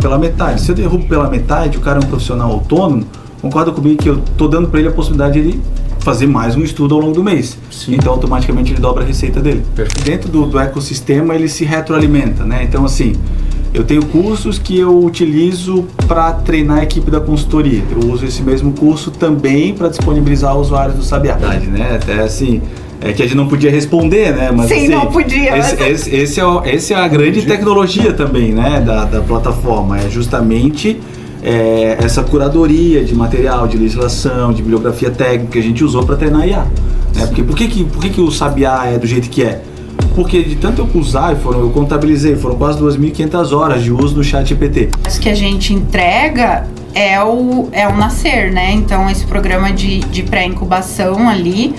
pela metade. Se eu derrubo pela metade, o cara é um profissional autônomo, concorda comigo que eu estou dando para ele a possibilidade de ele fazer mais um estudo ao longo do mês. Sim. Então, automaticamente, ele dobra a receita dele. Perfeito. Dentro do ecossistema, ele se retroalimenta, né? Então, assim, eu tenho cursos que eu utilizo para treinar a equipe da consultoria. Eu uso esse mesmo curso também para disponibilizar usuários do Sabiá, né? Até assim, é que a gente não podia responder, né? Mas, Sim, assim, não podia. Esse é a grande tecnologia também, né? Da plataforma. É justamente essa curadoria de material, de legislação, de bibliografia técnica que a gente usou para treinar IA. Né? Porque por que o Sabiá é do jeito que é? Porque de tanto eu usar, eu contabilizei, foram quase 2.500 horas de uso do ChatGPT. Isso que a gente entrega é o nascer, né? Então, esse programa de pré-incubação ali,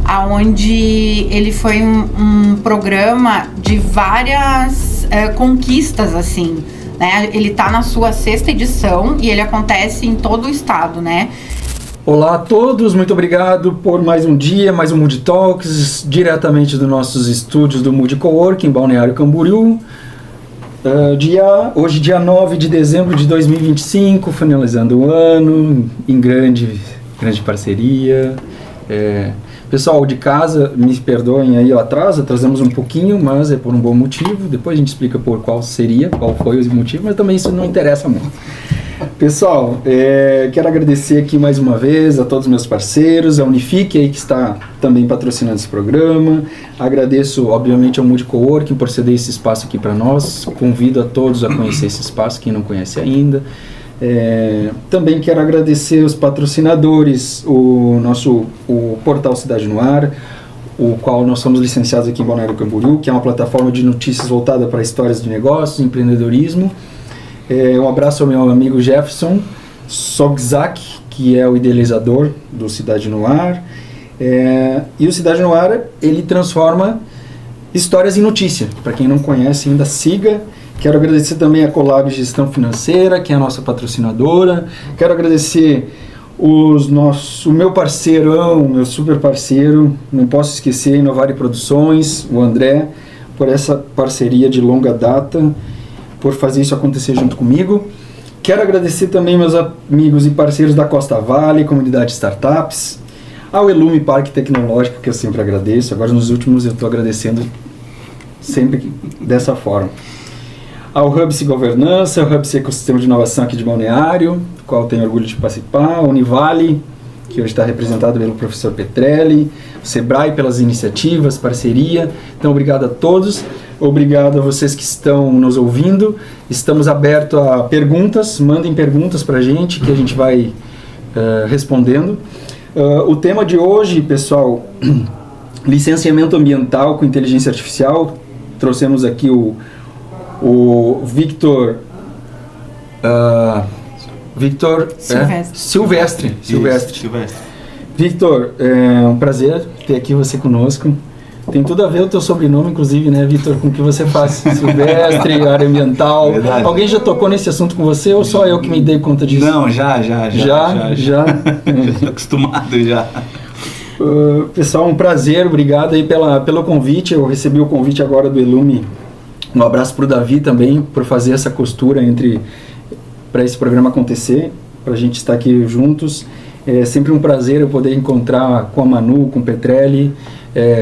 aonde ele foi um programa de várias conquistas, assim, né? Ele tá na sua 6ª edição e ele acontece em todo o estado, né? Olá a todos, muito obrigado por mais um dia, mais um Mood Talks, diretamente dos nossos estúdios do Mood Coworking, Balneário Camboriú. Hoje, dia 9 de dezembro de 2025, finalizando o ano, em grande parceria. Pessoal de casa, me perdoem aí o atraso, atrasamos um pouquinho, mas é por um bom motivo. Depois a gente explica qual foi o motivo, mas também isso não interessa muito. Pessoal, quero agradecer aqui mais uma vez a todos os meus parceiros, a Unifique aí que está também patrocinando esse programa. Agradeço, obviamente, ao Mood Coworking por ceder esse espaço aqui para nós. Convido a todos a conhecer esse espaço, quem não conhece ainda. Também quero agradecer os patrocinadores, o portal Cidade no Ar, o qual nós somos licenciados aqui em Balneário Camboriú, que é uma plataforma de notícias voltada para histórias de negócios, empreendedorismo. Um abraço ao meu amigo Jefferson Sogzak, que é o idealizador do Cidade no Ar. E o Cidade no Ar, ele transforma histórias em notícia. Para quem não conhece ainda, siga. Quero agradecer também a Colab Gestão Financeira, que é a nossa patrocinadora. Quero agradecer o meu parceirão, meu super parceiro, não posso esquecer, Inovare Produções, o André, por essa parceria de longa data, por fazer isso acontecer junto comigo. Quero agradecer também meus amigos e parceiros da Costa Vale, Comunidade Startups, ao Elume Parque Tecnológico, que eu sempre agradeço. Agora nos últimos eu estou agradecendo sempre dessa forma. Ao Hubs Governança, ao Hubs Ecossistema de Inovação aqui de Balneário, do qual eu tenho orgulho de participar, a Univale, que hoje está representado pelo professor Petrelli, o Sebrae pelas iniciativas, parceria. Então, obrigado a todos, obrigado a vocês que estão nos ouvindo. Estamos abertos a perguntas, mandem perguntas para a gente, que a gente vai respondendo. O tema de hoje, pessoal, licenciamento ambiental com inteligência artificial. Trouxemos aqui o Victor Silvestre. Victor, é um prazer ter aqui você conosco. Tem tudo a ver o teu sobrenome, inclusive, né, Victor, com o que você faz. Silvestre, área ambiental. Verdade. Alguém já tocou nesse assunto com você ou só eu que me dei conta disso? Não, já. Já tô acostumado já. Pessoal, um prazer, obrigado aí pelo convite. Eu recebi o convite agora do Elume. Um abraço para o Davi também, por fazer essa costura para esse programa acontecer, para a gente estar aqui juntos. É sempre um prazer eu poder encontrar com a Manu, com o Petrelli.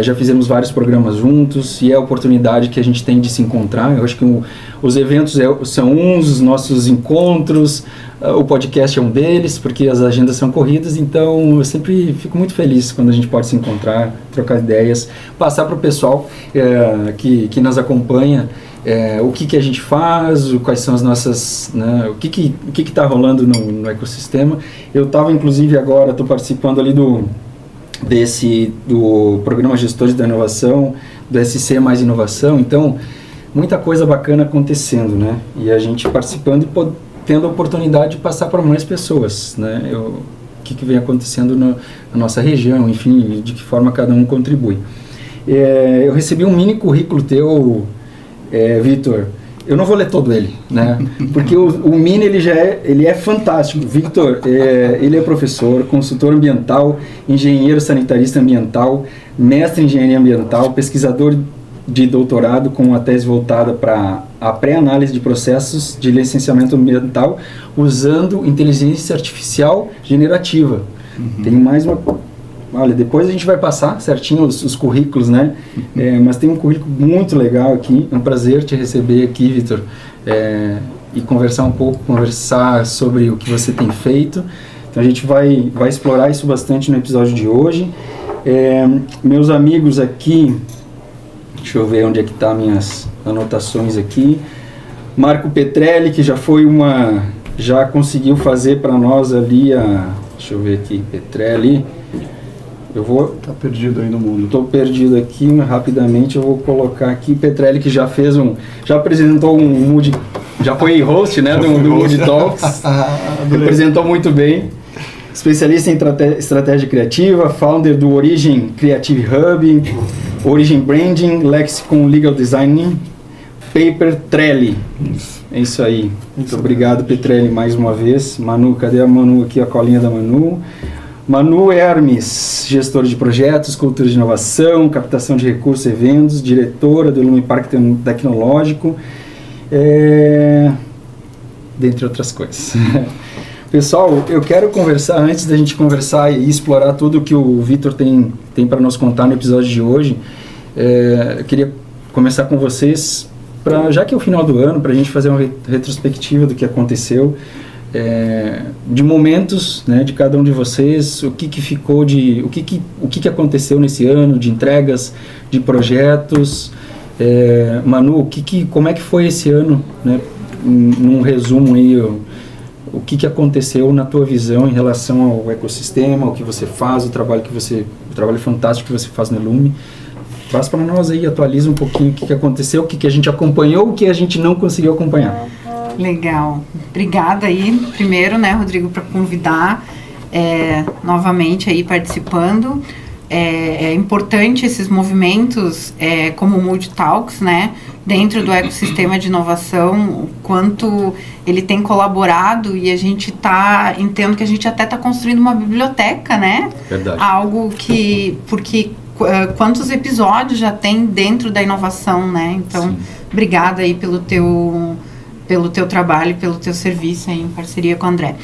Já fizemos vários programas juntos e é a oportunidade que a gente tem de se encontrar. Eu acho que os eventos são os nossos encontros, o podcast é um deles, porque as agendas são corridas, então eu sempre fico muito feliz quando a gente pode se encontrar, trocar ideias, passar para o pessoal que nos acompanha o que a gente faz, quais são as nossas, né, o que está rolando no ecossistema. Eu estava, inclusive, agora, estou participando ali do programa Gestores da Inovação, do SC Mais Inovação, então muita coisa bacana acontecendo, né? E a gente participando e tendo a oportunidade de passar para mais pessoas, né? O que vem acontecendo na nossa região, enfim, de que forma cada um contribui. Eu recebi um mini currículo teu, Victor. Eu não vou ler todo ele, né? Porque o Mini ele é fantástico. Victor, ele é professor, consultor ambiental, engenheiro sanitarista ambiental, mestre em engenharia ambiental, pesquisador de doutorado com uma tese voltada para a pré-análise de processos de licenciamento ambiental usando inteligência artificial generativa. Tem mais uma... Olha, depois a gente vai passar certinho os currículos, né? Mas tem um currículo muito legal aqui. É um prazer te receber aqui, Vitor, e conversar sobre o que você tem feito. Então a gente vai explorar isso bastante no episódio de hoje. Meus amigos aqui, deixa eu ver onde é que tá minhas anotações aqui. Marco Petrelli, que já conseguiu fazer para nós ali deixa eu ver aqui, Petrelli. Tá perdido aí no mundo. Tô perdido aqui, mas rapidamente eu vou colocar aqui. Petrelli, que já apresentou um Mood, já foi host, né, do Mood Talks. Apresentou muito bem. Especialista em estratégia criativa, founder do Origin Creative Hub, Origin Branding, Lexicon Legal Design, Paper Trelli. É isso aí. Muito obrigado, Petrelli, mais uma vez. Manu, cadê a Manu aqui, a colinha da Manu? Manu Hermes, gestora de projetos, cultura de inovação, captação de recursos e eventos, diretora do Lume Parque Tecnológico, dentre outras coisas. Pessoal, eu quero conversar, antes da gente conversar e explorar tudo que o Vitor tem para nos contar no episódio de hoje, eu queria começar com vocês, já que é o final do ano, para a gente fazer uma retrospectiva do que aconteceu, de momentos, né, de cada um de vocês, o que ficou o que aconteceu nesse ano, de entregas, de projetos. Manu, como é que foi esse ano, né, num resumo aí, o que aconteceu na tua visão em relação ao ecossistema, o que você faz, o trabalho fantástico que você faz no Lume. Traz para nós aí, atualiza um pouquinho o que aconteceu, o que a gente acompanhou, o que a gente não conseguiu acompanhar. Legal. Obrigada aí, primeiro, né, Rodrigo, por convidar novamente aí participando. É importante esses movimentos como o Mood Talks, né, dentro do ecossistema de inovação, o quanto ele tem colaborado, e a gente entendo que a gente até está construindo uma biblioteca, né? Verdade. Algo porque quantos episódios já tem dentro da inovação, né? Então, sim, obrigada aí pelo teu trabalho, pelo teu serviço aí, em parceria com o André.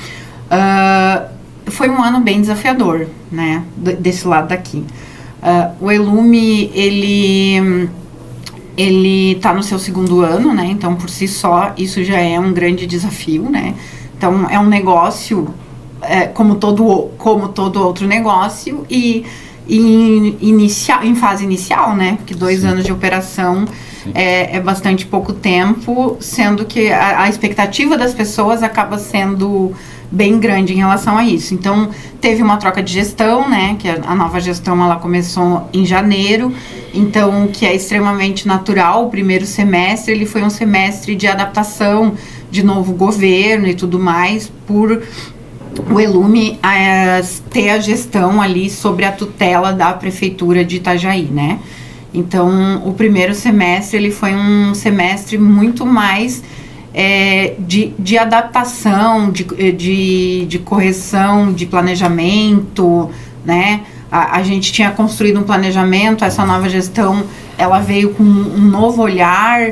Foi um ano bem desafiador, né, desse lado daqui. O Elume, ele tá no seu segundo ano, né, então por si só isso já é um grande desafio, né. Então é um negócio como todo outro negócio e em fase inicial, né, porque 2 anos de operação é bastante pouco tempo, sendo que a expectativa das pessoas acaba sendo bem grande em relação a isso. Então, teve uma troca de gestão, né, que a nova gestão ela começou em janeiro, então, que é extremamente natural. O primeiro semestre, ele foi um semestre de adaptação de novo governo e tudo mais, por o Elume ter a gestão ali sobre a tutela da prefeitura de Itajaí, né. Então, o primeiro semestre, ele foi um semestre muito mais de adaptação, de correção, de planejamento, né? A gente tinha construído um planejamento, essa nova gestão, ela veio com um novo olhar.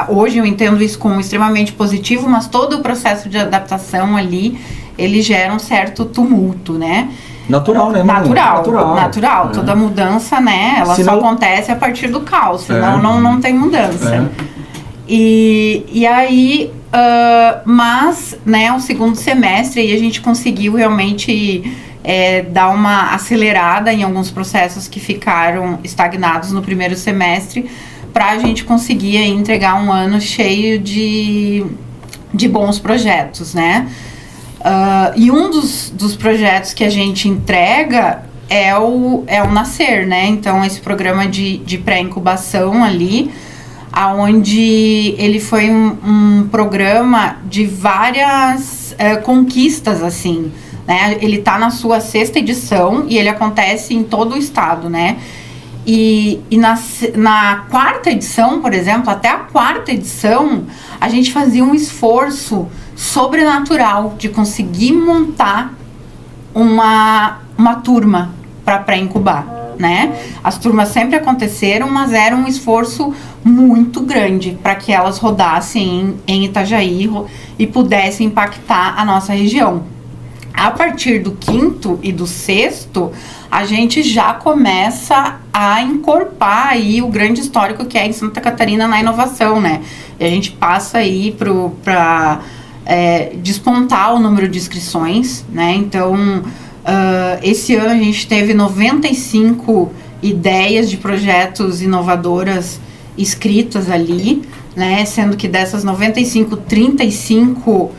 Hoje eu entendo isso como extremamente positivo, mas todo o processo de adaptação ali, ele gera um certo tumulto, né? Natural, né? Natural. Toda mudança, né? Ela só acontece a partir do caos, senão não tem mudança. E aí, mas, né, o segundo semestre aí a gente conseguiu realmente dar uma acelerada em alguns processos que ficaram estagnados no primeiro semestre, para a gente conseguir aí entregar um ano cheio de bons projetos, né? E um dos projetos que a gente entrega é o Nascer, né? Então, esse programa de pré-incubação ali, onde ele foi um programa de várias conquistas, assim, né? Ele está na sua 6ª edição e ele acontece em todo o estado, né? E na 4ª edição, por exemplo, até a 4ª edição, a gente fazia um esforço sobrenatural de conseguir montar uma turma para pré-incubar. né? As turmas sempre aconteceram, mas era um esforço muito grande para que elas rodassem em Itajaí e pudessem impactar a nossa região. A partir do 5º e do 6º, a gente já começa a encorpar aí o grande histórico que é em Santa Catarina na inovação, né? E a gente passa aí para despontar o número de inscrições, né? Então, esse ano a gente teve 95 ideias de projetos inovadoras escritas ali, né? Sendo que dessas 95, 35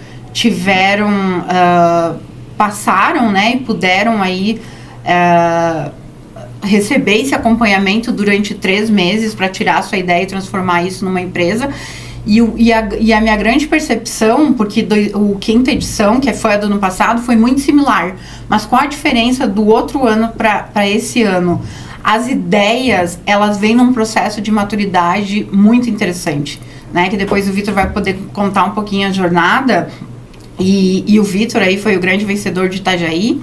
passaram, né? E puderam aí receber esse acompanhamento durante 3 meses para tirar a sua ideia e transformar isso numa empresa. E a minha grande percepção, porque o 5ª edição, que foi a do ano passado, foi muito similar, mas qual a diferença do outro ano para esse ano? As ideias, elas vêm num processo de maturidade muito interessante, né? Que depois o Vitor vai poder contar um pouquinho a jornada, e o Vitor aí foi o grande vencedor de Itajaí,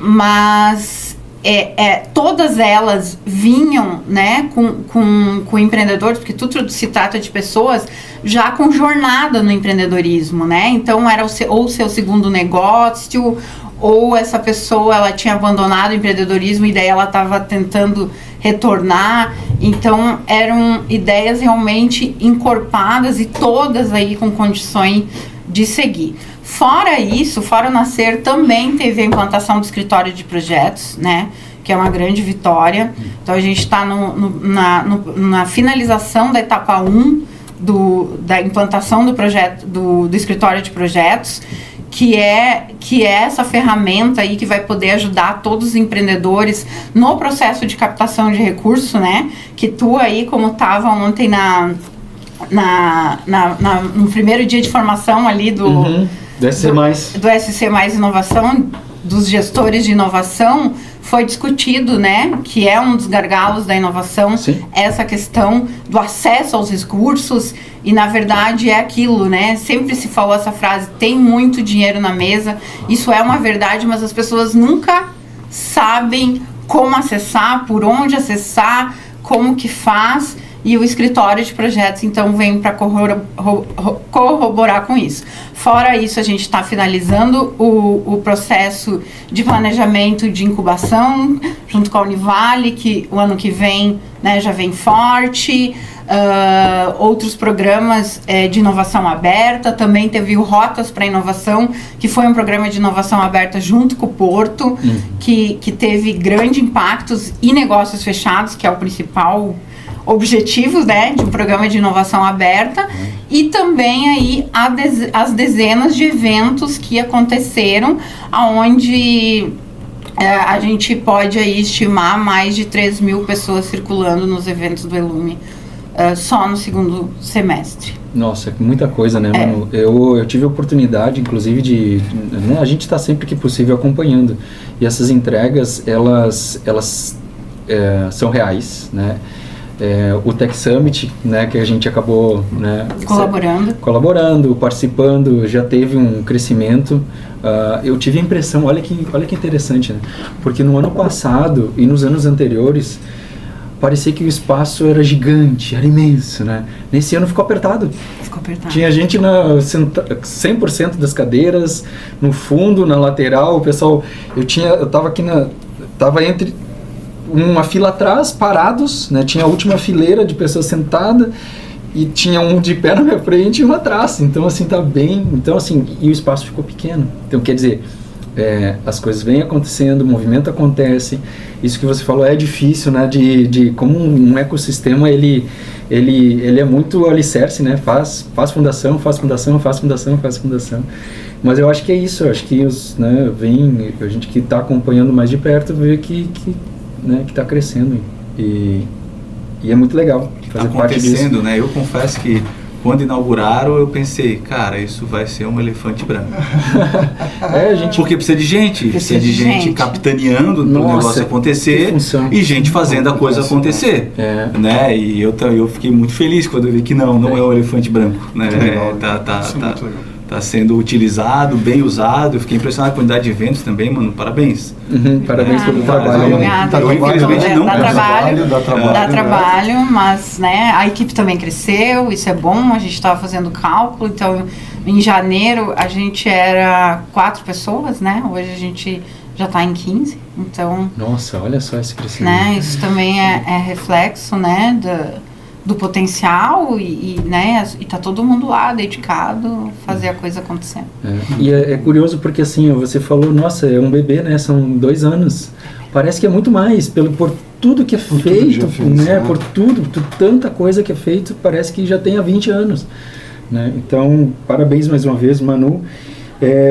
mas todas elas vinham, né, com empreendedores, porque tudo se trata de pessoas já com jornada no empreendedorismo, né? Então era ou o seu segundo negócio, ou essa pessoa ela tinha abandonado o empreendedorismo e daí ela estava tentando retornar. Então eram ideias realmente encorpadas e todas aí com condições de seguir. Fora isso, fora o Nascer, também teve a implantação do escritório de projetos, né? Que é uma grande vitória. Então a gente está na finalização da etapa 1 da implantação do projeto do escritório de projetos, que é essa ferramenta aí que vai poder ajudar todos os empreendedores no processo de captação de recurso, né? Que tu aí, como estava ontem no primeiro dia de formação ali do SC Mais Inovação, dos gestores de inovação, foi discutido, né, que é um dos gargalos da inovação. Sim. Essa questão do acesso aos recursos, e na verdade é aquilo, né, sempre se falou essa frase, tem muito dinheiro na mesa, isso é uma verdade, mas as pessoas nunca sabem como acessar, por onde acessar, como que faz, e o escritório de projetos, então, vem para corroborar com isso. Fora isso, a gente está finalizando o processo de planejamento de incubação, junto com a Univale, que o ano que vem, né, já vem forte. Outros programas de inovação aberta, também teve o Rotas para Inovação, que foi um programa de inovação aberta junto com o Porto, que teve grandes impactos e negócios fechados, que é o principal objetivo, né, de um programa de inovação aberta, e também aí as dezenas de eventos que aconteceram, onde a gente pode aí estimar mais de 3.000 pessoas circulando nos eventos do Elume, só no segundo semestre. Nossa, muita coisa, né, mano? Eu tive a oportunidade, inclusive, né, a gente está sempre que possível acompanhando, e essas entregas, elas são reais, né? O Tech Summit, né, que a gente acabou, né, colaborando, participando, já teve um crescimento. Eu tive a impressão, olha que interessante, né? Porque no ano passado e nos anos anteriores parecia que o espaço era gigante, era imenso, né? Nesse ano ficou apertado. Tinha gente 100% das cadeiras, no fundo, na lateral, o pessoal, eu tava entre uma fila atrás, parados, né? Tinha a última fileira de pessoas sentadas e tinha um de pé na minha frente e um atrás. Então, assim, tá bem... Então, assim, e o espaço ficou pequeno. Então, quer dizer, as coisas vêm acontecendo, o movimento acontece. Isso que você falou é difícil, né? De como um ecossistema, ele é muito alicerce, né? Faz fundação. Mas eu acho que é isso. Eu acho que a gente que está acompanhando mais de perto vê que está crescendo e é muito legal fazer parte disso. Acontecendo, né? Eu confesso que quando inauguraram eu pensei, cara, isso vai ser um elefante branco. Porque precisa de gente, capitaneando o negócio acontecer e gente fazendo a coisa acontecer, né? E eu fiquei muito feliz quando eu vi que não é um elefante branco, né? tá sendo utilizado, bem usado. Eu fiquei impressionado com a quantidade de eventos também, mano. Parabéns. Parabéns pelo trabalho. Obrigada. Eu, infelizmente, não dá trabalho, mas né, a equipe também cresceu, isso é bom. A gente estava fazendo cálculo, então em janeiro a gente era 4 pessoas, né? Hoje a gente já está em 15, então... Nossa, olha só esse crescimento. Né, isso também é reflexo, né, do potencial e tá todo mundo lá dedicado a fazer a coisa acontecer. E é curioso porque assim, você falou, nossa, é um bebê, né, são 2 anos. Parece que é muito mais, por tudo que é feito, né, por tanta coisa que é feito, parece que já tem há 20 anos. Né? Então, parabéns mais uma vez, Manu.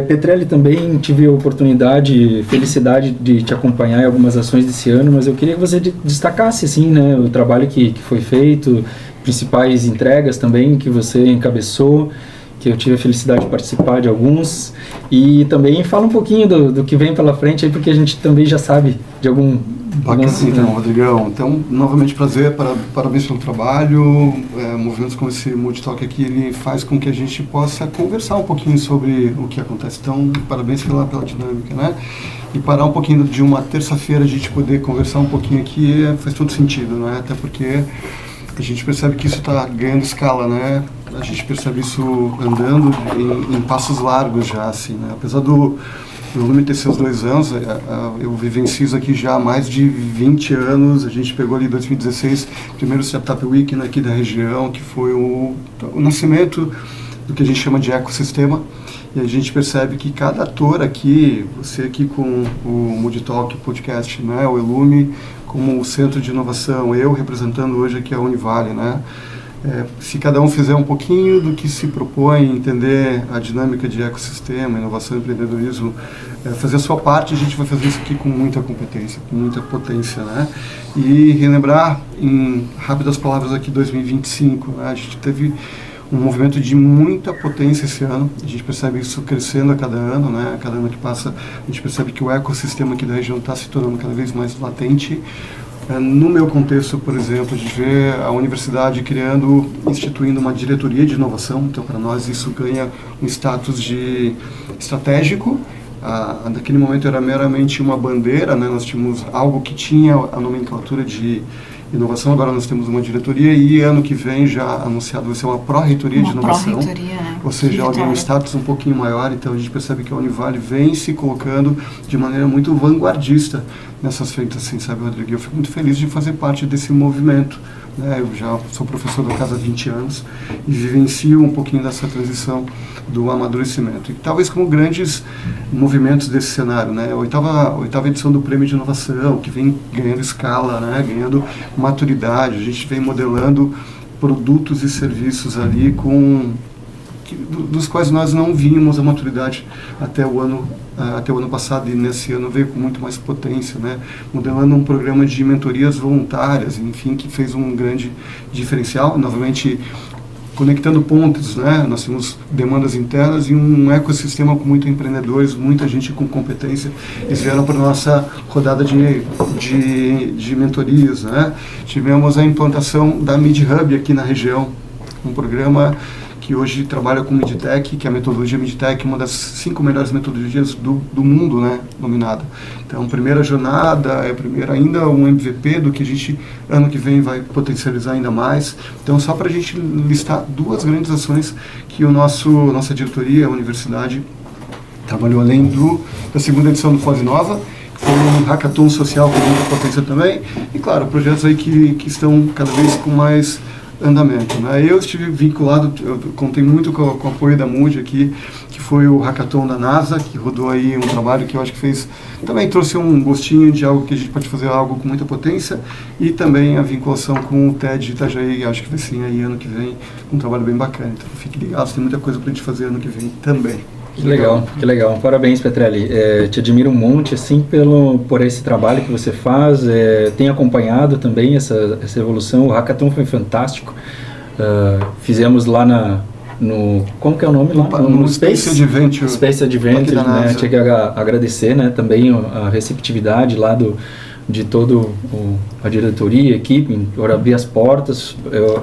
Petrelli, também tive a oportunidade, felicidade de te acompanhar em algumas ações desse ano, mas eu queria que você destacasse assim, né, o trabalho que foi feito, principais entregas também que você encabeçou, que eu tive a felicidade de participar de alguns, e também fala um pouquinho do que vem pela frente aí, porque a gente também já sabe de algum... Bacana, então, Rodrigão. Então, novamente, prazer, parabéns pelo trabalho. Movimentos como esse Multitalk aqui, ele faz com que a gente possa conversar um pouquinho sobre o que acontece. Então, parabéns pela dinâmica, né? E parar um pouquinho de uma terça-feira, a gente poder conversar um pouquinho aqui, faz todo sentido, né? Até porque a gente percebe que isso está ganhando escala, né? A gente percebe isso andando em passos largos já, assim, né? Apesar do volume ter seus 2 anos, eu vivencio isso aqui já há mais de 20 anos. A gente pegou ali em 2016 o primeiro Startup Week aqui da região, que foi o nascimento do que a gente chama de ecossistema. E a gente percebe que cada ator aqui, você aqui com o Multitalk Podcast, né, o Elume como o centro de inovação, eu representando hoje aqui a Univale, né? Se cada um fizer um pouquinho do que se propõe, entender a dinâmica de ecossistema, inovação e empreendedorismo, fazer a sua parte, a gente vai fazer isso aqui com muita competência, com muita potência, né? E relembrar, em rápidas palavras aqui, 2025, né? A gente teve um movimento de muita potência esse ano, a gente percebe isso crescendo a cada ano, né? Cada ano que passa, a gente percebe que o ecossistema aqui da região está se tornando cada vez mais latente. No meu contexto, por exemplo, a gente vê a universidade instituindo uma diretoria de inovação, então para nós isso ganha um status de estratégico. Naquele momento era meramente uma bandeira, né? Nós tínhamos algo que tinha a nomenclatura de inovação, agora nós temos uma diretoria e ano que vem já anunciado vai ser uma pró-reitoria de inovação, né? Ou seja, ela ganha um status um pouquinho maior, então a gente percebe que a Univale vem se colocando de maneira muito vanguardista nessas frentes, assim, sabe, Rodrigo? Eu fico muito feliz de fazer parte desse movimento, né? Eu já sou professor da casa há 20 anos e vivencio um pouquinho dessa transição do amadurecimento. E talvez como grandes movimentos desse cenário, né? A oitava edição do Prêmio de Inovação, que vem ganhando escala, né? Ganhando maturidade, a gente vem modelando produtos e serviços ali dos quais nós não vínhamos a maturidade até o ano passado, e nesse ano veio com muito mais potência, né? Modelando um programa de mentorias voluntárias, enfim, que fez um grande diferencial, novamente conectando pontos, né? Nós temos demandas internas e um ecossistema com muitos empreendedores, muita gente com competência. Eles vieram para a nossa rodada de mentorias, né? Tivemos a implantação da MidHub aqui na região, um programa que hoje trabalha com MidTech, que é a metodologia MidTech, uma das 5 melhores metodologias do mundo, né, nominada. Então, primeira jornada, ainda um MVP do que a gente, ano que vem, vai potencializar ainda mais. Então, só para a gente listar 2 grandes ações que nossa diretoria, a universidade, trabalhou além da segunda edição do Foz Nova, que foi um hackathon social com muita potência também, e, claro, projetos aí que estão cada vez com mais andamento, né? Eu estive vinculado, eu contei muito com o apoio da Moody aqui, que foi o hackathon da NASA, que rodou aí um trabalho que eu acho que também trouxe um gostinho de algo que a gente pode fazer algo com muita potência, e também a vinculação com o TED de Itajaí, acho que vai ser aí ano que vem, um trabalho bem bacana. Então fique ligado, tem muita coisa pra gente fazer ano que vem também. Que legal. Parabéns, Petrelli. Te admiro um monte, assim, por esse trabalho que você faz. Tenho acompanhado também essa evolução. O hackathon foi fantástico. Fizemos lá como que é o nome lá? No Space Adventure. Space Adventure, né? Tinha que agradecer, né, também a receptividade lá de todo a diretoria, a equipe, por abrir as portas.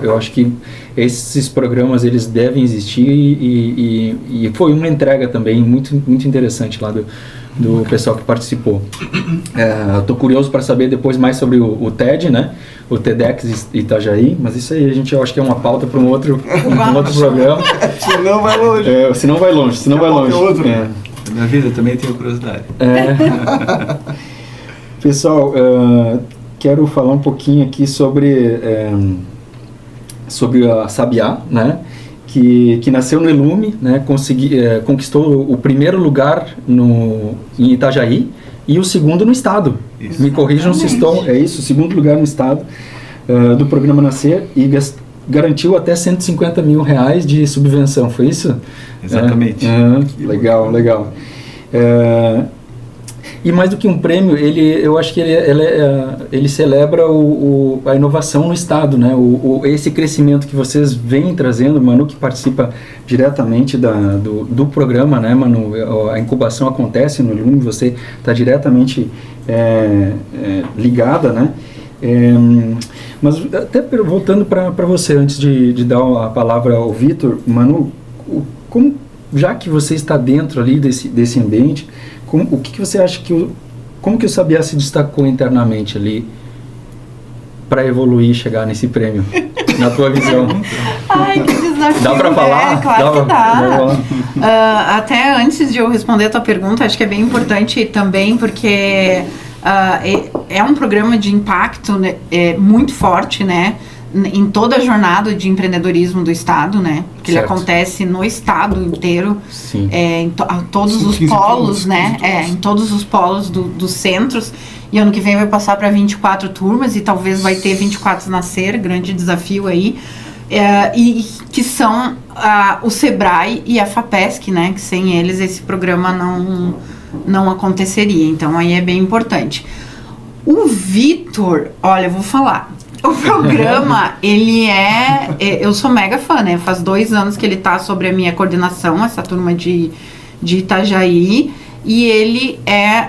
Eu acho que esses programas eles devem existir e foi uma entrega também muito interessante lá do pessoal que participou. Estou curioso para saber depois mais sobre o TED, né? O TEDx Itajaí, mas isso aí eu acho que é uma pauta para um outro programa. Senão vai longe. Senão vai longe. Na vida também tenho curiosidade. Pessoal, quero falar um pouquinho aqui sobre a Sabiá, né? Que nasceu no Elume, né? Conquistou o primeiro lugar em Itajaí e o segundo no estado. Isso. Me corrijam se estou... É isso, o segundo lugar no estado do programa Nascer e garantiu até R$150 mil de subvenção, foi isso? Exatamente. Legal. E mais do que um prêmio, eu acho que ele celebra a inovação no estado, né? Esse crescimento que vocês vêm trazendo, Manu, que participa diretamente do programa, né, Manu? A incubação acontece no Elume, você está diretamente ligada, né? Mas até voltando para você, antes de dar a palavra ao Vitor, Manu, já que você está dentro ali desse ambiente, o que você acha como que o Sabiá se destacou internamente ali para evoluir e chegar nesse prêmio, na tua visão? Ai, que desafio. Dá para falar? Claro que dá. Até antes de eu responder a tua pergunta, acho que é bem importante também, porque é um programa de impacto, né, muito forte, né? Em toda a jornada de empreendedorismo do estado, né? Porque ele acontece no estado inteiro, em todos os polos, né? Em todos os polos dos centros. E ano que vem vai passar para 24 turmas e talvez vai ter 24 Nascer, grande desafio aí. E que são o Sebrae e a FAPESC, né? Que sem eles esse programa não aconteceria. Então aí é bem importante. O Vitor, olha, eu vou falar. O programa, eu sou mega fã, né? Faz 2 anos que ele tá sobre a minha coordenação, essa turma de Itajaí, e ele é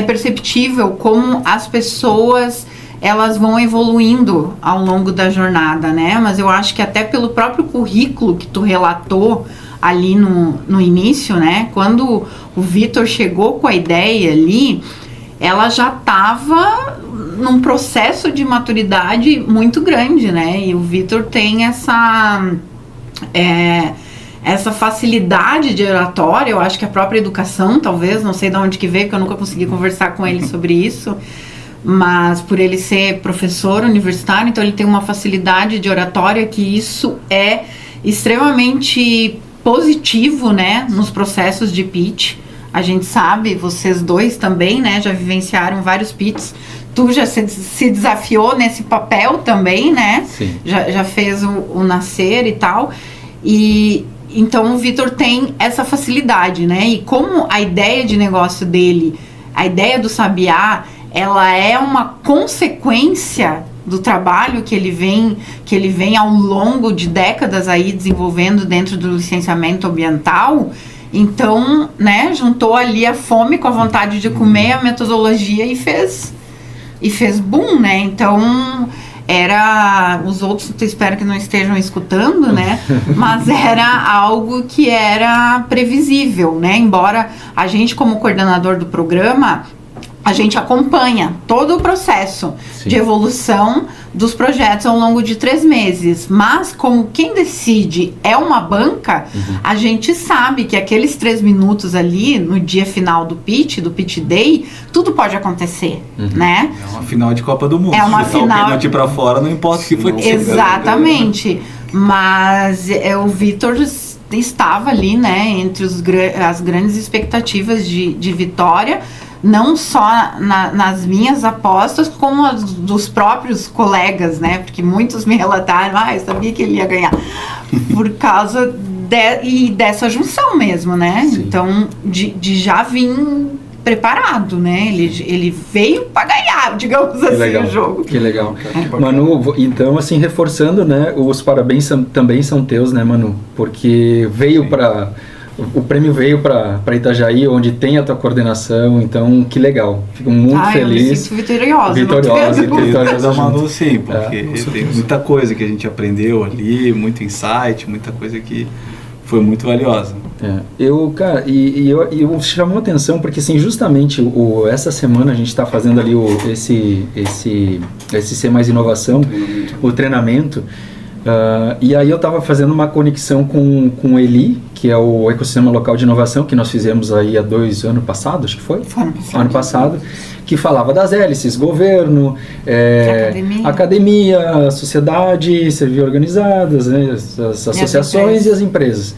perceptível como as pessoas, elas vão evoluindo ao longo da jornada, né? Mas eu acho que até pelo próprio currículo que tu relatou ali no início, né? Quando o Vitor chegou com a ideia ali, ela já estava num processo de maturidade muito grande, né? E o Vitor tem essa facilidade de oratória. Eu acho que a própria educação, talvez, não sei de onde que veio, porque eu nunca consegui conversar com ele sobre isso, mas por ele ser professor universitário, então ele tem uma facilidade de oratória que isso é extremamente positivo, né? Nos processos de pitch. A gente sabe, vocês dois também, né? Já vivenciaram vários pitches. Tu já se desafiou nesse papel também, né? Sim. Já fez o Nascer e tal. E então o Vitor tem essa facilidade, né? E como a ideia de negócio dele, a ideia do Sabiá, ela é uma consequência do trabalho que ele vem ao longo de décadas aí desenvolvendo dentro do licenciamento ambiental. Então, né, juntou ali a fome com a vontade de comer, a metodologia e fez boom, né? Então, os outros, espero que não estejam escutando, né? Mas era algo que era previsível, né? Embora a gente, como coordenador do programa, a gente acompanha todo o processo de evolução dos projetos ao longo de 3 meses. Mas, como quem decide é uma banca, a gente sabe que aqueles 3 minutos ali, no dia final do pitch day, tudo pode acontecer, né? É uma final de Copa do Mundo. É uma final... o pênalti pra fora, não importa o que foi. Exatamente. Mas o Vitor estava ali, né, entre as grandes expectativas de vitória, não só nas minhas apostas, como as dos próprios colegas, né? Porque muitos me relataram, eu sabia que ele ia ganhar. Por causa dessa junção mesmo, né? Sim. Então, de já vir preparado, né? Ele veio para ganhar, digamos assim, legal, o jogo. Que legal. Manu, então, assim, reforçando, né? Os parabéns também são teus, né, Manu? Porque veio para o prêmio veio para Itajaí, onde tem a tua coordenação, então que legal. Fico muito feliz. Eu me sinto vitoriosa. Vitoriosa Manu, sim, porque É. tem muita coisa que a gente aprendeu ali, muito insight, muita coisa que foi muito valiosa. Cara, eu chamou atenção porque, assim, justamente essa semana a gente está fazendo ali esse Ser Mais Inovação, o treinamento. E aí eu estava fazendo uma conexão com o Eli, que é o ecossistema local de inovação que nós fizemos aí há 2 anos passados, acho que foi? Ano passado, que falava das hélices, governo, academia, sociedade, serviço organizadas, né, as associações e as empresas.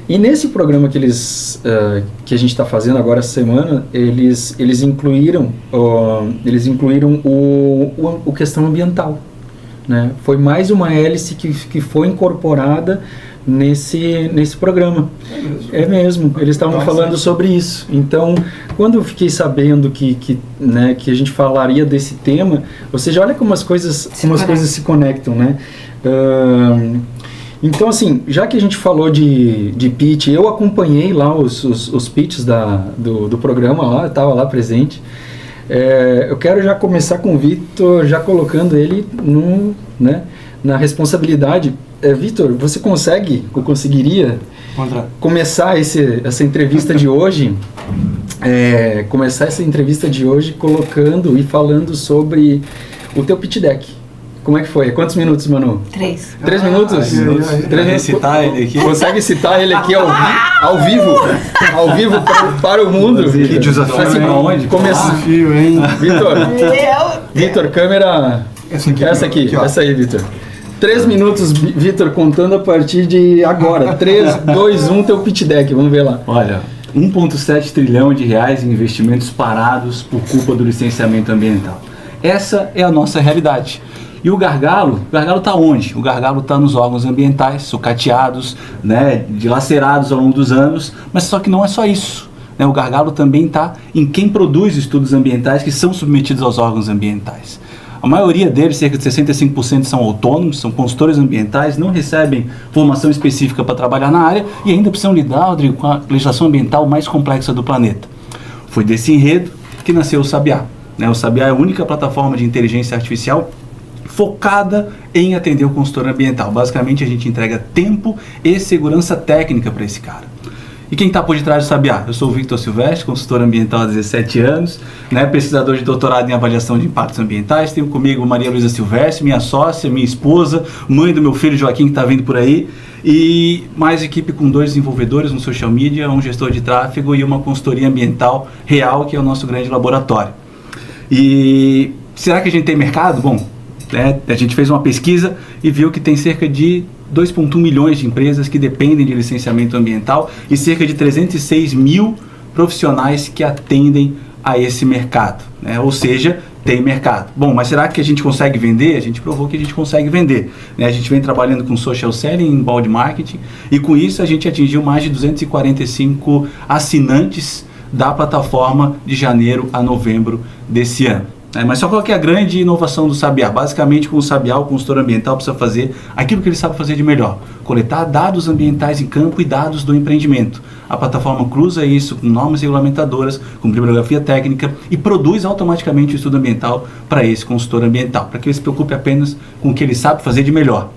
E nesse programa que a gente está fazendo agora essa semana, eles incluíram o questão ambiental. Né? Foi mais uma hélice que foi incorporada nesse programa. É mesmo, eles estavam falando sobre isso. Então, quando eu fiquei sabendo que a gente falaria desse tema, ou seja, olha como as coisas se conectam, né? Então, assim, já que a gente falou de pitch, eu acompanhei lá os pitches do programa lá, eu estava lá presente. Eu quero já começar com o Vitor, já colocando ele na responsabilidade. Vitor, você conseguiria começar essa entrevista de hoje, colocando e falando sobre o teu pitch deck? Como é que foi? Quantos minutos, Manu? 3. 3 minutos? 3 minutos. Citar ele aqui? Consegue citar ele aqui ao vivo para o mundo? Que desafio, assim, aonde? Desafio, hein? Vitor, câmera... Essa aqui, essa aí, Vitor. 3 minutos, Vitor, contando a partir de agora. 3, 2, 1, teu pitch deck, vamos ver lá. Olha, 1,7 trilhão de reais em investimentos parados por culpa do licenciamento ambiental. Essa é a nossa realidade. E o gargalo está onde? O gargalo está nos órgãos ambientais, sucateados, né, dilacerados ao longo dos anos, mas só que não é só isso. Né, o gargalo também está em quem produz estudos ambientais que são submetidos aos órgãos ambientais. A maioria deles, cerca de 65%, são autônomos, são consultores ambientais, não recebem formação específica para trabalhar na área e ainda precisam lidar, Rodrigo, com a legislação ambiental mais complexa do planeta. Foi desse enredo que nasceu o Sabiá. Né, o Sabiá é a única plataforma de inteligência artificial focada em atender o consultor ambiental. Basicamente, a gente entrega tempo e segurança técnica para esse cara. E quem está por detrás do Sabiá? Eu sou o Victor Silvestre, consultor ambiental há 17 anos, né, pesquisador de doutorado em avaliação de impactos ambientais. Tenho comigo Maria Luísa Silvestre, minha sócia, minha esposa, mãe do meu filho Joaquim, que está vindo por aí. E mais equipe com 2 desenvolvedores, um social media, um gestor de tráfego e uma consultoria ambiental real, que é o nosso grande laboratório. E será que a gente tem mercado? Bom, a gente fez uma pesquisa e viu que tem cerca de 2,1 milhões de empresas que dependem de licenciamento ambiental e cerca de 306 mil profissionais que atendem a esse mercado, né? Ou seja, tem mercado. Bom, mas será que a gente consegue vender? A gente provou que a gente consegue vender, né? A gente vem trabalhando com social selling, inbound marketing, e com isso a gente atingiu mais de 245 assinantes da plataforma de janeiro a novembro desse ano. Mas só qual que é a grande inovação do Sabiá? Basicamente, com o Sabiá, o consultor ambiental precisa fazer aquilo que ele sabe fazer de melhor: coletar dados ambientais em campo e dados do empreendimento. A plataforma cruza isso com normas regulamentadoras, com bibliografia técnica e produz automaticamente o estudo ambiental para esse consultor ambiental, para que ele se preocupe apenas com o que ele sabe fazer de melhor.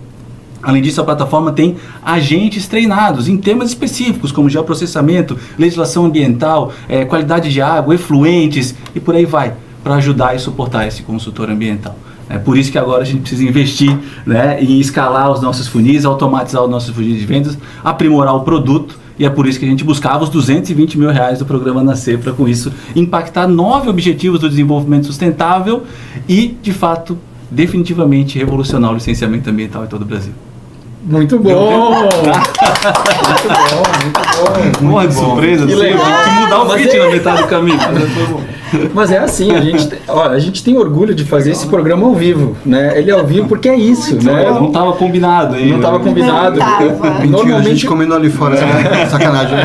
Além disso, a plataforma tem agentes treinados em temas específicos, como geoprocessamento, legislação ambiental, qualidade de água, efluentes e por aí vai, para ajudar e suportar esse consultor ambiental. É por isso que agora a gente precisa investir, né, em escalar os nossos funis, automatizar os nossos funis de vendas, aprimorar o produto, e é por isso que a gente buscava os 220 mil reais do programa Nascer, para com isso impactar 9 objetivos do desenvolvimento sustentável e, de fato, definitivamente revolucionar o licenciamento ambiental em todo o Brasil. Muito bom! Uma de surpresa, que legal. Tem que mudar o pitch na metade do caminho. Mas é assim, a gente tem orgulho de fazer esse programa ao vivo, né? Ele é ao vivo porque é isso, né? Não estava combinado aí. Não estava combinado. Mentira, a gente comendo ali fora, sacanagem.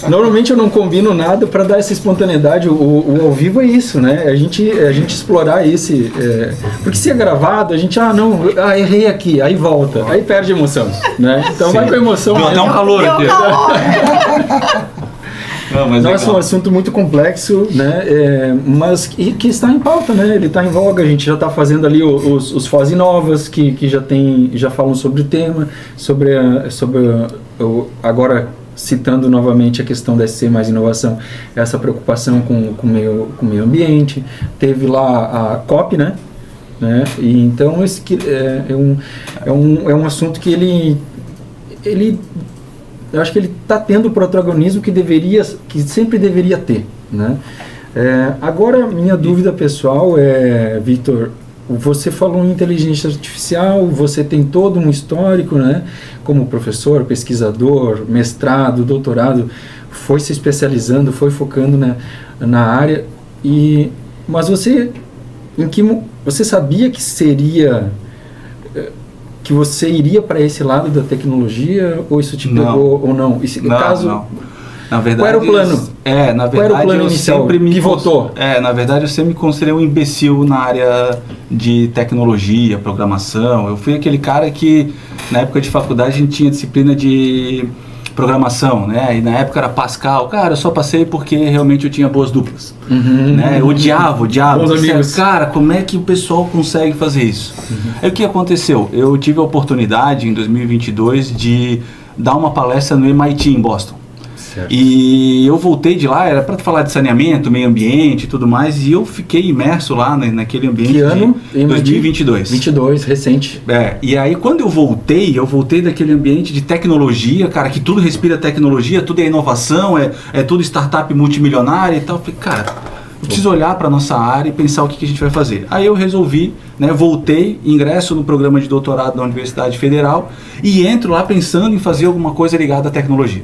Normalmente eu não combino nada para dar essa espontaneidade. O ao vivo é isso, né? A gente explorar esse... porque se é gravado, a gente, errei aqui, aí volta. Aí perde a emoção, né? Então Sim. vai com a emoção. Deu até um calor Deu aqui. calor. Não, mas Nossa, legal. um assunto muito complexo, né? Mas que está em pauta, né? Ele está em voga. A gente já está fazendo ali os Foz Novas, que já falam sobre o tema, agora citando novamente a questão da SC mais inovação, essa preocupação com o meio ambiente. Teve lá a COP, né? E então esse é um assunto que ele eu acho que ele está tendo o protagonismo que sempre deveria ter, né? Agora, minha dúvida pessoal é, Victor, você falou em inteligência artificial, você tem todo um histórico, né? Como professor, pesquisador, mestrado, doutorado, foi se especializando, foi focando na área, mas você sabia que que você iria para esse lado da tecnologia, ou isso te pegou ou não? Não. Na verdade, qual era o plano? Na verdade, qual era o plano inicial? Pivotou. Na verdade, eu sempre me considerei um imbecil na área de tecnologia, programação. Eu fui aquele cara que, na época de faculdade, a gente tinha disciplina de programação, né? E na época era Pascal. Cara, eu só passei porque realmente eu tinha boas duplas. Né? Eu odiava. Bons amigos. Cara, como é que o pessoal consegue fazer isso? Aí o que aconteceu? Eu tive a oportunidade, em 2022, de dar uma palestra no MIT, em Boston. Certo. E eu voltei de lá, era para falar de saneamento, meio ambiente e tudo mais, e eu fiquei imerso lá naquele ambiente. Que ano? De 2022. 22, recente. E aí quando eu voltei daquele ambiente de tecnologia, cara, que tudo respira tecnologia, tudo é inovação, é tudo startup multimilionária e tal. Eu falei, cara, eu preciso olhar para nossa área e pensar o que a gente vai fazer. Aí eu resolvi, voltei, ingresso no programa de doutorado da Universidade Federal e entro lá pensando em fazer alguma coisa ligada à tecnologia.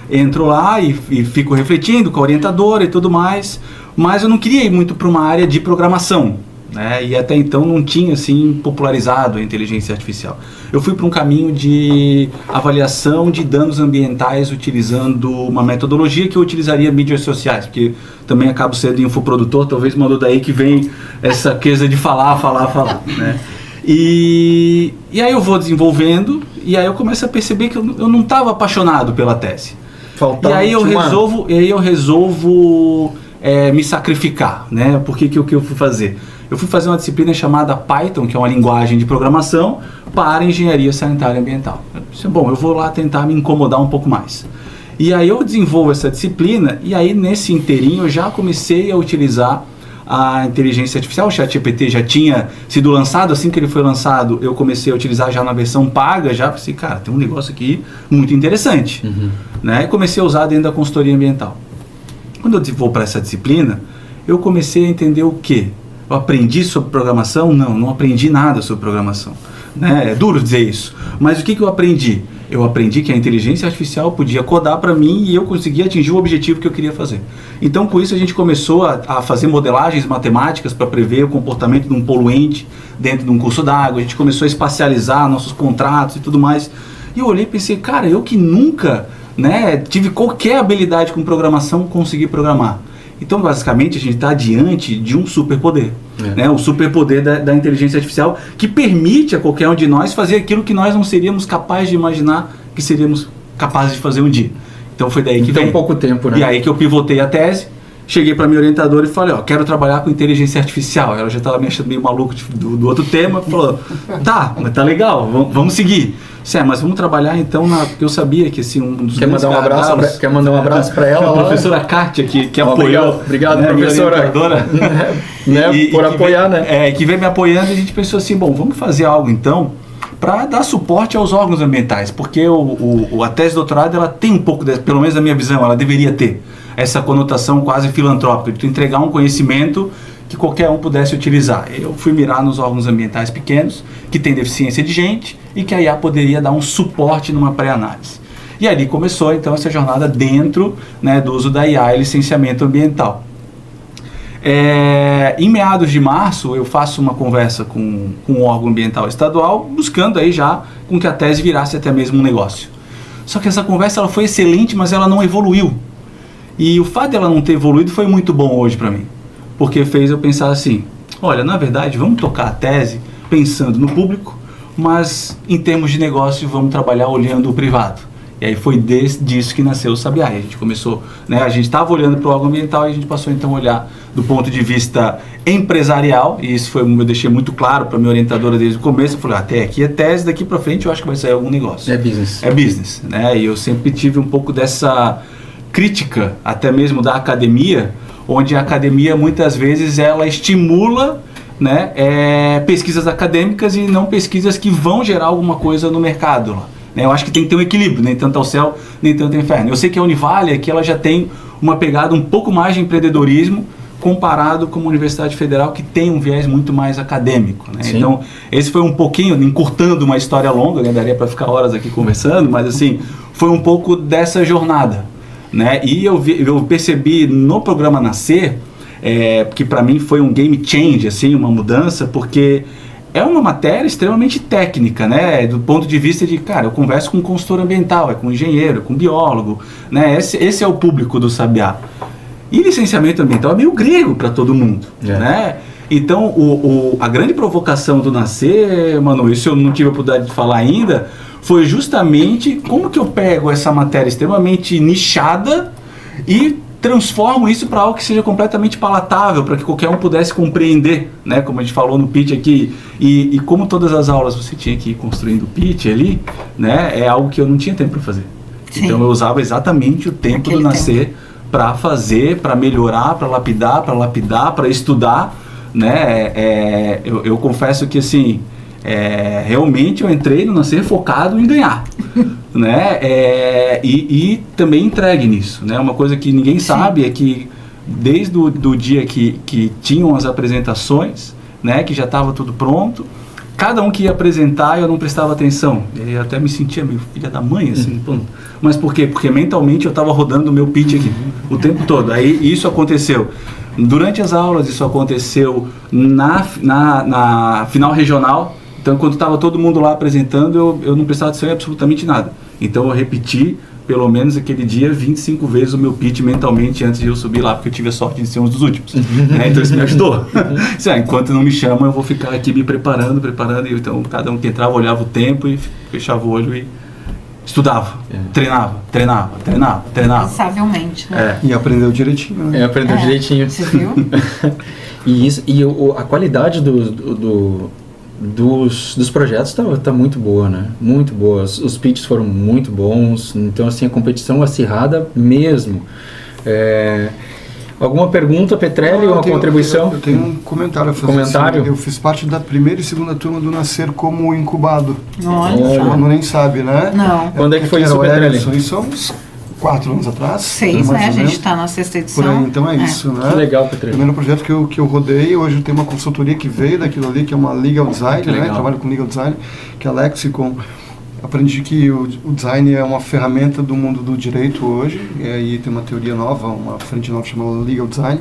Entro lá e fico refletindo com a orientadora e tudo mais, mas eu não queria ir muito para uma área de programação, né? E até então não tinha assim popularizado a inteligência artificial. Eu fui para um caminho de avaliação de danos ambientais utilizando uma metodologia que eu utilizaria mídias sociais, porque também acabo sendo infoprodutor, talvez mandou daí que vem essa coisa de falar, né? E aí eu vou desenvolvendo e aí eu começo a perceber que eu não estava apaixonado pela tese. E aí eu resolvo me sacrificar, né? Porque que eu fui fazer? Eu fui fazer uma disciplina chamada Python, que é uma linguagem de programação para engenharia sanitária e ambiental. Eu disse, bom, eu vou lá tentar me incomodar um pouco mais. E aí eu desenvolvo essa disciplina e aí nesse inteirinho eu já comecei a utilizar a inteligência artificial. O ChatGPT já tinha sido lançado, assim que ele foi lançado, eu comecei a utilizar já na versão paga, já pensei, cara, tem um negócio aqui muito interessante, né? E comecei a usar dentro da consultoria ambiental. Quando eu vou para essa disciplina, eu comecei a entender o quê? Eu aprendi sobre programação? Não aprendi nada sobre programação, né? É duro dizer isso, mas o que eu aprendi? Eu aprendi que a inteligência artificial podia codar para mim e eu conseguia atingir o objetivo que eu queria fazer. Então, com isso, a gente começou a fazer modelagens matemáticas para prever o comportamento de um poluente dentro de um curso d'água. A gente começou a espacializar nossos contratos e tudo mais. E eu olhei e pensei, cara, eu que nunca, tive qualquer habilidade com programação, consegui programar. Então, basicamente, a gente está diante de um superpoder. O superpoder da inteligência artificial que permite a qualquer um de nós fazer aquilo que nós não seríamos capazes de imaginar que seríamos capazes de fazer um dia. Então, foi daí que veio. Tem pouco tempo, né? E aí que eu pivotei a tese, cheguei para minha orientadora e falei, quero trabalhar com inteligência artificial. Ela já estava me achando meio maluco do outro tema, falou, mas tá legal, vamos seguir. Mas vamos trabalhar então porque eu sabia que assim, um dos Quer mandar um abraço para ela? A professora Kátia que apoiou. Obrigado, professora. Por apoiar, né? Que vem me apoiando e a gente pensou assim, bom, vamos fazer algo então para dar suporte aos órgãos ambientais, porque a tese de doutorado ela tem um pouco, pelo menos na minha visão, ela deveria ter essa conotação quase filantrópica, de tu entregar um conhecimento que qualquer um pudesse utilizar. Eu fui mirar nos órgãos ambientais pequenos, que tem deficiência de gente, e que a IA poderia dar um suporte numa pré-análise. E ali começou, então, essa jornada dentro do uso da IA e licenciamento ambiental. Em meados de março, eu faço uma conversa com um órgão ambiental estadual, buscando aí já com que a tese virasse até mesmo um negócio. Só que essa conversa ela foi excelente, mas ela não evoluiu. E o fato dela não ter evoluído foi muito bom hoje para mim. Porque fez eu pensar assim, olha, na verdade, vamos tocar a tese pensando no público, mas em termos de negócio vamos trabalhar olhando o privado. E aí foi disso que nasceu o Sabiá. A gente começou, né, a gente estava olhando para o órgão ambiental e a gente passou então a olhar do ponto de vista empresarial, e isso eu deixei muito claro para minha orientadora desde o começo. Eu falei, até aqui é tese, daqui para frente eu acho que vai sair algum negócio. É business. É business, né? E eu sempre tive um pouco dessa crítica, até mesmo da academia, onde a academia muitas vezes ela estimula, né, pesquisas acadêmicas e não pesquisas que vão gerar alguma coisa no mercado lá. Eu acho que tem que ter um equilíbrio, nem tanto ao céu, nem tanto ao inferno. Eu sei que a Univale aqui ela já tem uma pegada um pouco mais de empreendedorismo comparado com uma Universidade Federal que tem um viés muito mais acadêmico, né? Então, esse foi um pouquinho, encurtando uma história longa, né? Daria para ficar horas aqui conversando, mas assim, foi um pouco dessa jornada, né? E eu percebi no programa Nascer, que para mim foi um game change, assim, uma mudança, porque é uma matéria extremamente técnica, né? Do ponto de vista de, cara, eu converso com um consultor ambiental, com um engenheiro, com um biólogo, né? Esse é o público do Sabiá. E licenciamento ambiental é meio grego para todo mundo, né? Então, a grande provocação do Nascer, Manu, isso eu não tive a oportunidade de falar ainda, foi justamente como que eu pego essa matéria extremamente nichada e transformo isso para algo que seja completamente palatável, para que qualquer um pudesse compreender, né? Como a gente falou no pitch aqui, e como todas as aulas você tinha que ir construindo o pitch ali, né? É algo que eu não tinha tempo para fazer. Sim. Então eu usava exatamente o tempo do Nascer para fazer, para melhorar, para lapidar, para estudar, né? Eu confesso que assim, realmente eu entrei no Nascer focado em ganhar. Né? E também entregue nisso, né? Uma coisa que ninguém sabe é que desde o dia que tinham as apresentações, né, que já estava tudo pronto, cada um que ia apresentar eu não prestava atenção, eu até me sentia meio filha da mãe, assim, mas por quê? Porque mentalmente eu estava rodando o meu pitch aqui o tempo todo. Aí isso aconteceu durante as aulas, isso aconteceu na final regional. Então, quando estava todo mundo lá apresentando, eu não prestava atenção em absolutamente nada. Então, eu repeti, pelo menos aquele dia, 25 vezes o meu pitch mentalmente antes de eu subir lá, porque eu tive a sorte de ser um dos últimos. Né? Então, isso me ajudou. Enquanto não me chamam, eu vou ficar aqui me preparando. E, então, cada um que entrava, olhava o tempo e fechava o olho e estudava, treinava. Incansavelmente, né? E aprendeu direitinho, né? Aprendeu direitinho. Você viu? A qualidade dos projetos tá muito boa, né? Muito boa. Os pitches foram muito bons. Então, assim, a competição acirrada mesmo. Alguma pergunta, Petrelli, ou uma contribuição? Eu tenho um comentário a fazer. Comentário? Assim, eu fiz parte da primeira e segunda turma do Nascer como incubado. Olha. O Manu nem sabe, né? Não. Quando é que foi isso, Petrelli? Isso há uns 4 anos atrás. 6, né? A gente está na 6ª edição. Por aí, então isso, né? Que legal, Petrelli. Primeiro projeto que eu rodei, hoje tem uma consultoria que veio daquilo ali, que é uma legal design, né? Trabalho com legal design, que é a Lexicon. Aprendi que o design é uma ferramenta do mundo do direito hoje, e aí tem uma teoria nova, uma frente nova chamada legal design,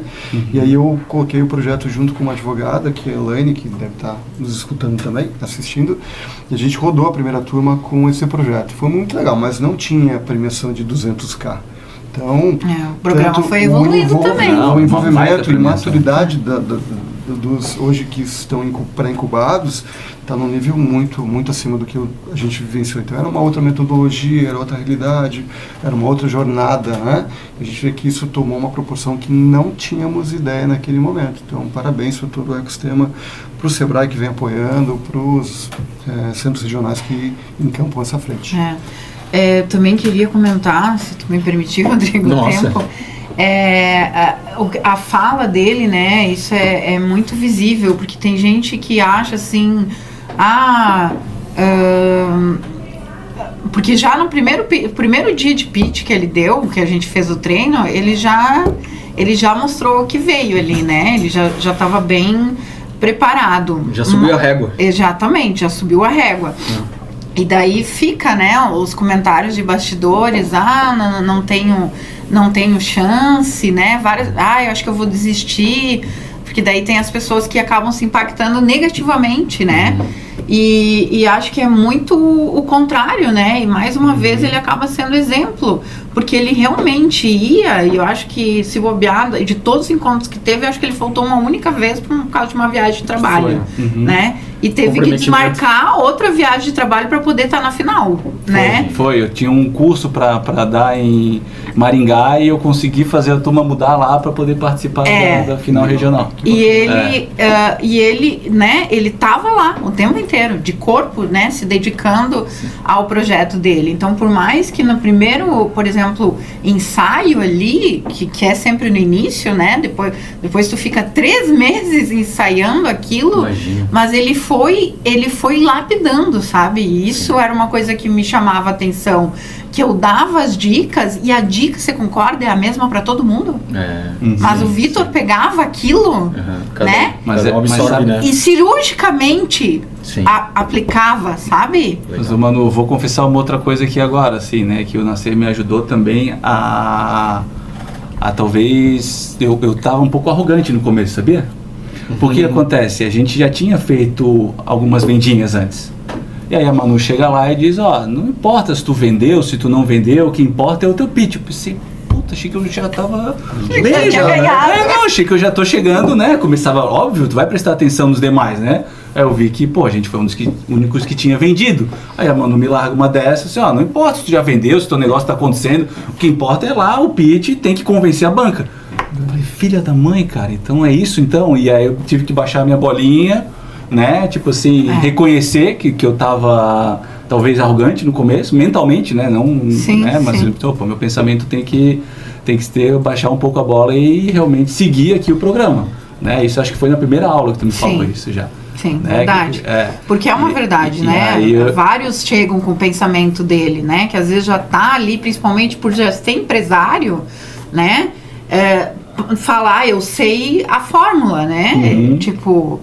e aí eu coloquei o projeto junto com uma advogada, que é a Elaine, que deve estar nos escutando também, assistindo, e a gente rodou a primeira turma com esse projeto. Foi muito legal, mas não tinha premiação de 200K. Então, o programa foi evoluindo também. O envolvimento e maturidade dos hoje que estão pré-incubados está num nível muito acima do que a gente vivenciou. Então era uma outra metodologia, era outra realidade, era uma outra jornada, né? A gente vê que isso tomou uma proporção que não tínhamos ideia naquele momento. Então, parabéns para todo o ecossistema, para o Sebrae que vem apoiando, para os centros regionais que encampam essa frente. Também queria comentar, se tu me permitir, Rodrigo, o tempo. A fala dele, né, isso é muito visível, porque tem gente que acha assim, porque já no primeiro dia de pitch que ele deu, que a gente fez o treino, ele já mostrou o que veio ali, né, ele já estava bem preparado. Já subiu a régua. Exatamente, já subiu a régua. E daí fica, né, os comentários de bastidores, não tenho chance, né, eu acho que eu vou desistir, porque daí tem as pessoas que acabam se impactando negativamente, né, e acho que é muito o contrário, né, e mais uma vez ele acaba sendo exemplo, porque ele realmente ia, e eu acho que se bobear, de todos os encontros que teve, eu acho que ele faltou uma única vez por causa de uma viagem de trabalho, né, e teve que Comprometimento. desmarcar outra viagem de trabalho para poder estar na final, né? Foi, eu tinha um curso para dar em Maringá e eu consegui fazer a turma mudar lá para poder participar da final regional. E ele, né, ele tava lá o tempo inteiro, de corpo, né, se dedicando ao projeto dele. Então, por mais que no primeiro, por exemplo, ensaio ali, que é sempre no início, né, depois tu fica 3 meses ensaiando aquilo, Imagina. mas ele foi lapidando, sabe? E isso era uma coisa que me chamava a atenção, que eu dava as dicas e a dica, você concorda, é a mesma para todo mundo? Mas o Vitor pegava aquilo, né? Mas absorve, sabe, né? E cirurgicamente Sim. aplicava, sabe? Mas, Manu, vou confessar uma outra coisa aqui agora, assim, né? Que o Nascer me ajudou também a talvez... Eu tava um pouco arrogante no começo, sabia? Porque acontece, a gente já tinha feito algumas vendinhas antes. E aí a Manu chega lá e diz, não importa se tu vendeu, se tu não vendeu, o que importa é o teu pitch. Eu pensei, puta, achei que eu já tava bem, tinha ganhado. achei que eu já tô chegando, né? Começava, óbvio, tu vai prestar atenção nos demais, né? Aí eu vi que, a gente foi um dos únicos que tinha vendido. Aí a Manu me larga uma dessas, assim, não importa se tu já vendeu, se teu negócio tá acontecendo, o que importa é lá o pitch, tem que convencer a banca. Eu falei, filha da mãe, cara, então é isso então? E aí eu tive que baixar a minha bolinha, né, tipo assim, reconhecer que eu tava talvez arrogante no começo, mentalmente, né, não, Sim, né, mas meu pensamento tem que baixar um pouco a bola e realmente seguir aqui o programa, né, isso acho que foi na primeira aula que tu me falou isso já. Sim, né, verdade. Porque é uma verdade, né? Vários chegam com o pensamento dele, né, que às vezes já tá ali, principalmente por já ser empresário, né, falar, eu sei a fórmula, né, tipo...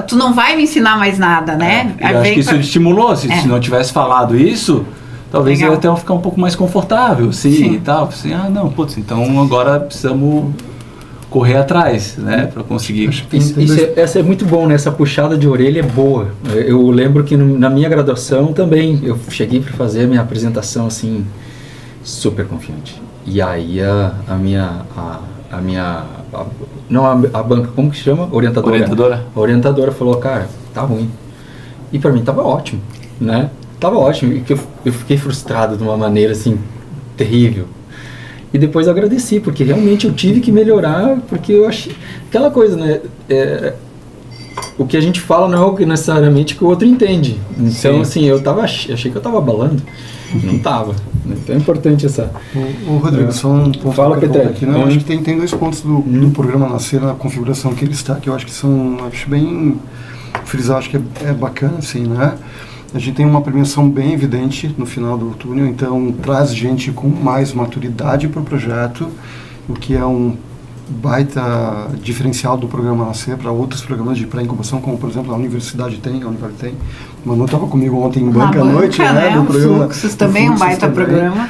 tu não vai me ensinar mais nada, né? Eu acho que isso estimulou, se não tivesse falado isso, talvez eu até ficar um pouco mais confortável, sim. E tal. Assim, então agora precisamos correr atrás, né, para conseguir. Essa é muito bom, né? Essa puxada de orelha é boa. Eu lembro que na minha graduação também, eu cheguei para fazer a minha apresentação assim, super confiante. E aí a banca, como que chama? Orientadora. A orientadora falou, cara, tá ruim. E pra mim tava ótimo, né? Tava ótimo. E que eu fiquei frustrado de uma maneira, assim, terrível. E depois eu agradeci, porque realmente eu tive que melhorar, porque eu achei... Aquela coisa, né? O que a gente fala não é o que necessariamente que o outro entende. Então, assim, achei que eu tava abalando. Não tava. Então é importante essa... O Rodrigo, só um ponto Fala, Petré. aqui, né? Eu acho que tem 2 pontos do programa Nascer, na configuração que ele está, que eu acho que acho bem... Frisar, acho que é bacana, assim, né? A gente tem uma premiação bem evidente no final do túnel, então traz gente com mais maturidade para o projeto, o que é um baita diferencial do programa Nascer para outros programas de pré-incubação, como por exemplo a Universidade tem, a Univale tem. O Manu estava comigo ontem em banca à noite, né? Do programa Fluxos também, um baita programa.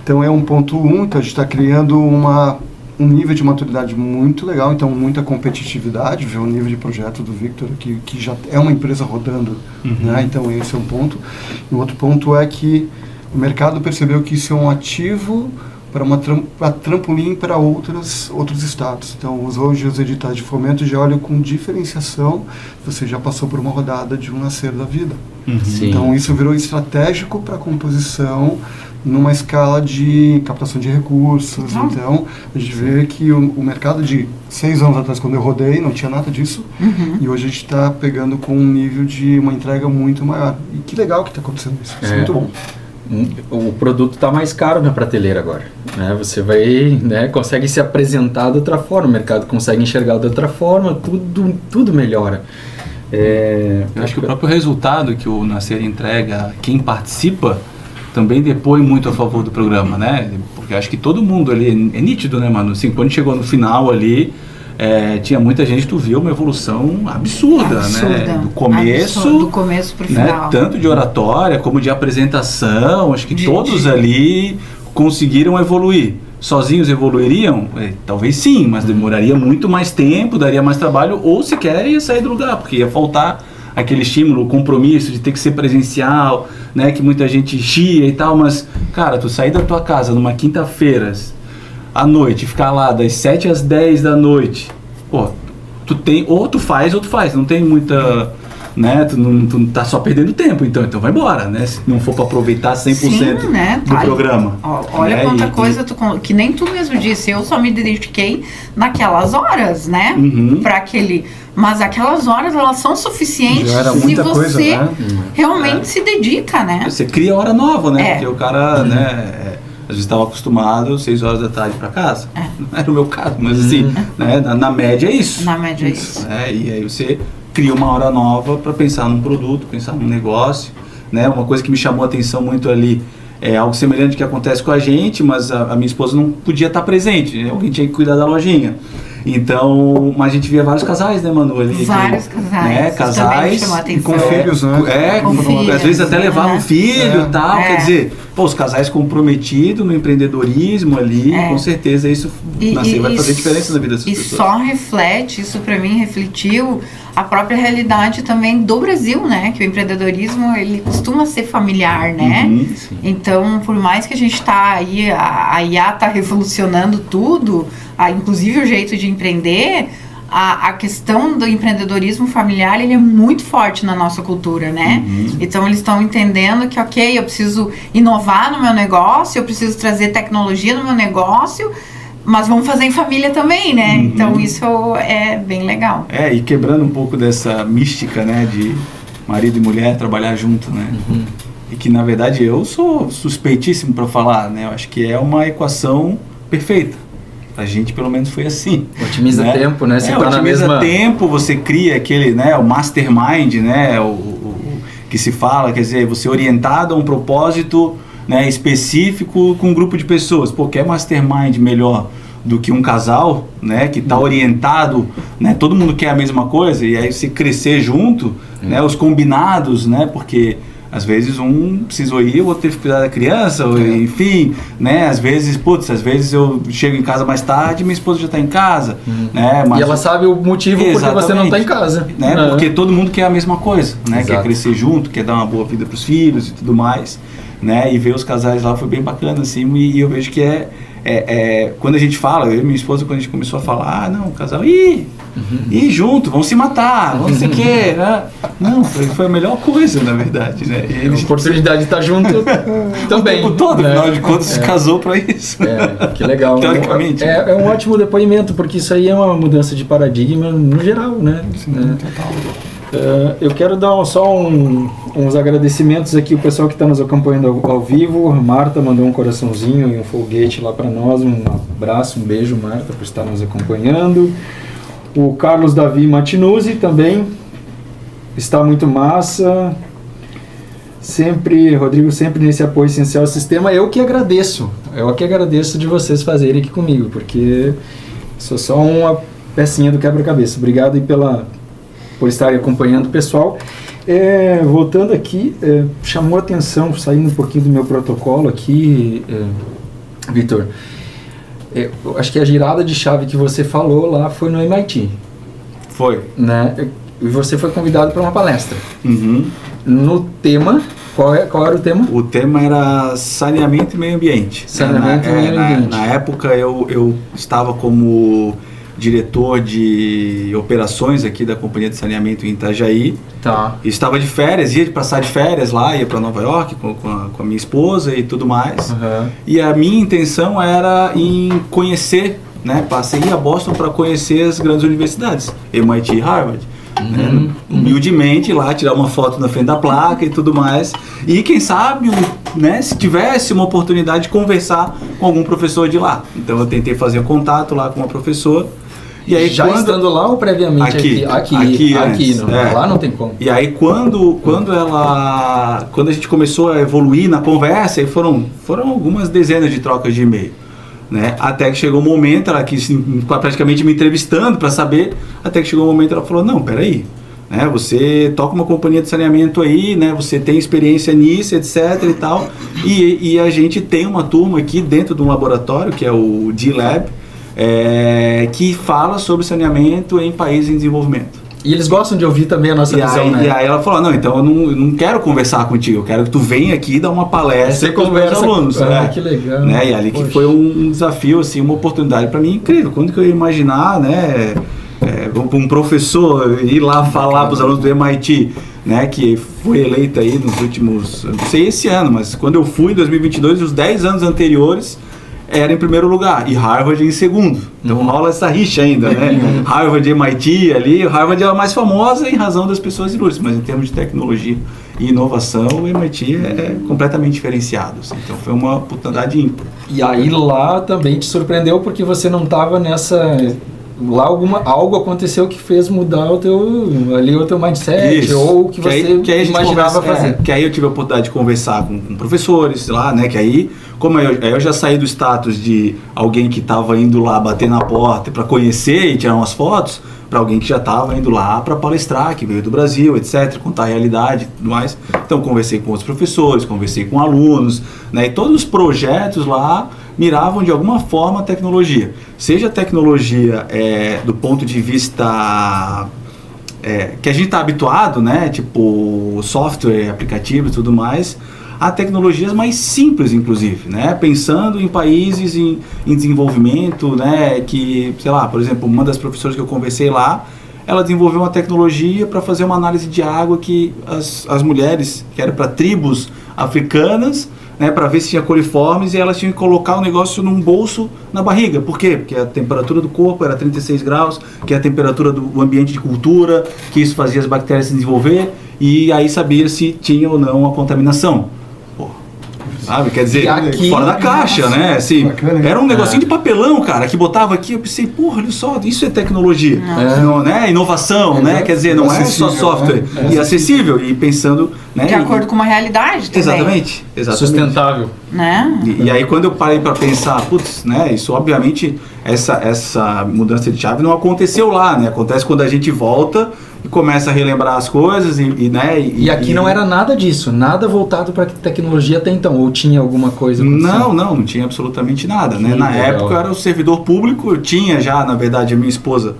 Então é um ponto então a gente está criando um nível de maturidade muito legal, então muita competitividade, ver o nível de projeto do Victor, que já é uma empresa rodando, né? Então esse é um ponto. E o outro ponto é que o mercado percebeu que isso é um ativo para trampolim para outros estados. Então, hoje os editais de fomento já olham com diferenciação, você já passou por uma rodada de um Nascer da vida. Então, isso virou estratégico para a composição numa escala de captação de recursos. Então, a gente vê que o mercado de 6 anos atrás, quando eu rodei, não tinha nada disso, e hoje a gente está pegando com um nível de uma entrega muito maior. E que legal que está acontecendo isso. Isso é muito bom. O produto está mais caro na prateleira agora, né? Você vai, né, consegue se apresentar de outra forma, o mercado consegue enxergar de outra forma, tudo melhora. Eu acho que o próprio resultado que o Nascer entrega, quem participa, também depõe muito a favor do programa, né? Porque acho que todo mundo ali é nítido, né, mano? Assim, quando chegou no final ali, tinha muita gente, tu viu uma evolução absurda, né? Do começo pro né? final. Tanto de oratória como de apresentação, acho que todos ali conseguiram evoluir. Sozinhos evoluiriam? Talvez sim, mas demoraria muito mais tempo, daria mais trabalho, ou sequer ia sair do lugar, porque ia faltar aquele estímulo, o compromisso de ter que ser presencial, né? Que muita gente chia e tal, mas, cara, tu sair da tua casa numa quinta-feira à noite, ficar lá das 7 às 10 da noite, tu tem, ou tu faz, não tem muita, né, tu não tá só perdendo tempo, então vai embora, né, se não for para aproveitar 100% Sim, né? do programa. Olha né? quanta coisa, que nem tu mesmo disse, eu só me dediquei naquelas horas, né, para aquele... Mas aquelas horas, elas são suficientes Já era se muita você coisa, né? realmente se dedica, né? Você cria hora nova, né, É. porque o cara, né, às vezes estava acostumado 6 horas da tarde para casa, não era o meu caso, mas assim, né, na média é isso. Na média é isso. Né? E aí você cria uma hora nova para pensar num produto, pensar num negócio, né? Uma coisa que me chamou a atenção muito ali é algo semelhante que acontece com a gente, mas a minha esposa não podia estar presente, né? Alguém tinha que cuidar da lojinha. Então, mas a gente via vários casais, né, Manu? Ali, Vários casais. né? Isso também me Casais chamou a atenção. com filhos, né? Com filhos, às vezes até levavam né? filho e tal, É. quer dizer, pô, os casais comprometidos no empreendedorismo ali, com certeza isso vai fazer diferença na vida dessas pessoas. E só reflete, isso para mim refletiu a própria realidade também do Brasil, né? Que o empreendedorismo, ele costuma ser familiar, né? Então, por mais que a gente tá aí, a IA tá revolucionando tudo, inclusive o jeito de empreender, a questão do empreendedorismo familiar, ele é muito forte na nossa cultura, né? Então, eles estão entendendo que, ok, eu preciso inovar no meu negócio, eu preciso trazer tecnologia no meu negócio, mas vamos fazer em família também, né? Então, isso é bem legal. E quebrando um pouco dessa mística, né, de marido e mulher trabalhar junto, né? E que, na verdade, eu sou suspeitíssimo para falar, né? Eu acho que é uma equação perfeita. A gente, pelo menos, foi assim. Otimiza tempo, né? Você tá na otimiza mesma... tempo, você cria aquele, né, o mastermind, né, o que se fala, quer dizer, você orientado a um propósito, né, específico com um grupo de pessoas. Pô, quer mastermind melhor do que um casal, né, que está orientado, né, todo mundo quer a mesma coisa, e aí você crescer junto, né, os combinados, né, porque às vezes um precisou ir, o outro teve que cuidar da criança, enfim, né? Às vezes eu chego em casa mais tarde e minha esposa já está em casa, né? Mas e ela sabe o motivo porque você não está em casa. Né? Porque todo mundo quer a mesma coisa, né? Exato. Quer crescer junto, quer dar uma boa vida para os filhos e tudo mais, né? E ver os casais lá foi bem bacana, assim, e eu vejo que quando a gente fala, eu e minha esposa, quando a gente começou a falar, não, o casal, ir junto, vão se matar, vão não sei o quê, né? Não, foi a melhor coisa, na verdade, né? E A oportunidade de estar junto também. o tempo todo, né? afinal de contas, se casou para isso. Que legal. Teoricamente. É um ótimo depoimento, porque isso aí é uma mudança de paradigma no geral, né? Sim, total. Eu quero dar só uns agradecimentos aqui, o pessoal que está nos acompanhando ao vivo. A Marta mandou um coraçãozinho e um foguete lá para nós. Um abraço, um beijo, Marta, por estar nos acompanhando. O Carlos Davi Matinuzzi também está muito massa. Rodrigo, sempre nesse apoio essencial ao sistema. Eu que agradeço de vocês fazerem aqui comigo, porque sou só uma pecinha do quebra-cabeça. Obrigado aí por estarem acompanhando, pessoal. Voltando aqui, chamou a atenção, saindo um pouquinho do meu protocolo aqui, Vitor. Eu acho que a girada de chave que você falou lá foi no MIT. Foi. Né? E você foi convidado para uma palestra. Uhum. No tema, qual era o tema? O tema era saneamento e meio ambiente. Saneamento e meio ambiente. Na época eu estava como diretor de operações aqui da Companhia de Saneamento em Itajaí. Tá. Estava de férias, ia passar de férias lá, ia para Nova York com a minha esposa e tudo mais. Uhum. E a minha intenção era em conhecer, né? Passei a Boston para conhecer as grandes universidades, MIT e Harvard. Né? Humildemente lá, tirar uma foto na frente da placa e tudo mais. E quem sabe, né, se tivesse uma oportunidade de conversar com algum professor de lá. Então eu tentei fazer contato lá com uma professora. E aí, já estando lá ou previamente aqui? Aqui não, lá não tem como. E aí quando a gente começou a evoluir na conversa, aí foram algumas dezenas de trocas de e-mail, né? Até que chegou um momento, ela quis praticamente me entrevistando para saber, até que chegou um momento ela falou, não, peraí, né? Você toca uma companhia de saneamento aí, né? Você tem experiência nisso, etc e tal, e a gente tem uma turma aqui dentro de um laboratório, que é o D-Lab, que fala sobre saneamento em países em desenvolvimento. E eles gostam de ouvir também a nossa visão, né? E aí ela falou, não, então eu não quero conversar contigo, eu quero que tu venha aqui e dar uma palestra para os meus alunos. Que legal. Né? E ali que foi um desafio, assim, uma oportunidade para mim incrível. Quando que eu ia imaginar, né, um professor ir lá falar para os alunos do MIT, né, que foi eleita aí nos últimos, não sei esse ano, mas quando eu fui em 2022, os 10 anos anteriores era em primeiro lugar e Harvard em segundo. Então rola essa rixa ainda, né? Harvard e MIT ali, Harvard é a mais famosa em razão das pessoas ilustres, mas em termos de tecnologia e inovação, o MIT é completamente diferenciado. Assim. Então foi uma oportunidade ímpar. E aí lá também te surpreendeu porque você não estava nessa... Lá algo aconteceu que fez mudar o teu mindset. Isso. Ou o que você aí imaginava fazer. Que aí eu tive a oportunidade de conversar com professores lá, né? Que aí, como eu já saí do status de alguém que estava indo lá bater na porta para conhecer e tirar umas fotos, para alguém que já estava indo lá para palestrar, que veio do Brasil, etc., contar a realidade e tudo mais. Então conversei com outros professores, conversei com alunos, né? E todos os projetos lá miravam de alguma forma a tecnologia. Seja a tecnologia do ponto de vista que a gente está habituado, né? Tipo software, aplicativo e tudo mais, a tecnologias mais simples, inclusive, né? Pensando em países em desenvolvimento, né? Que, sei lá, por exemplo, uma das professoras que eu conversei lá, ela desenvolveu uma tecnologia para fazer uma análise de água que as mulheres, que era para tribos africanas, né, para ver se tinha coliformes, e elas tinham que colocar o negócio num bolso na barriga. Por quê? Porque a temperatura do corpo era 36 graus, que é a temperatura do ambiente de cultura, que isso fazia as bactérias se desenvolver, e aí sabia se tinha ou não a contaminação. Sabe? Quer dizer, aqui, fora da caixa, né? Assim, bacana, era um negocinho de papelão, cara, que botava aqui, eu pensei, porra, olha só, isso é tecnologia, não, né? Inovação, né? Quer dizer, não é só software, e acessível, e pensando... Né? De acordo com uma realidade também. Exatamente. Sustentável. Né? E aí quando eu parei para pensar, putz, né, isso obviamente, essa mudança de chave não aconteceu lá, né? Acontece quando a gente volta e começa a relembrar as coisas E aqui não era nada disso, nada voltado para tecnologia até então, ou tinha alguma coisa acontecendo? Não tinha absolutamente nada, né? Na legal. época eu era o servidor público, eu tinha já, na verdade, a minha esposa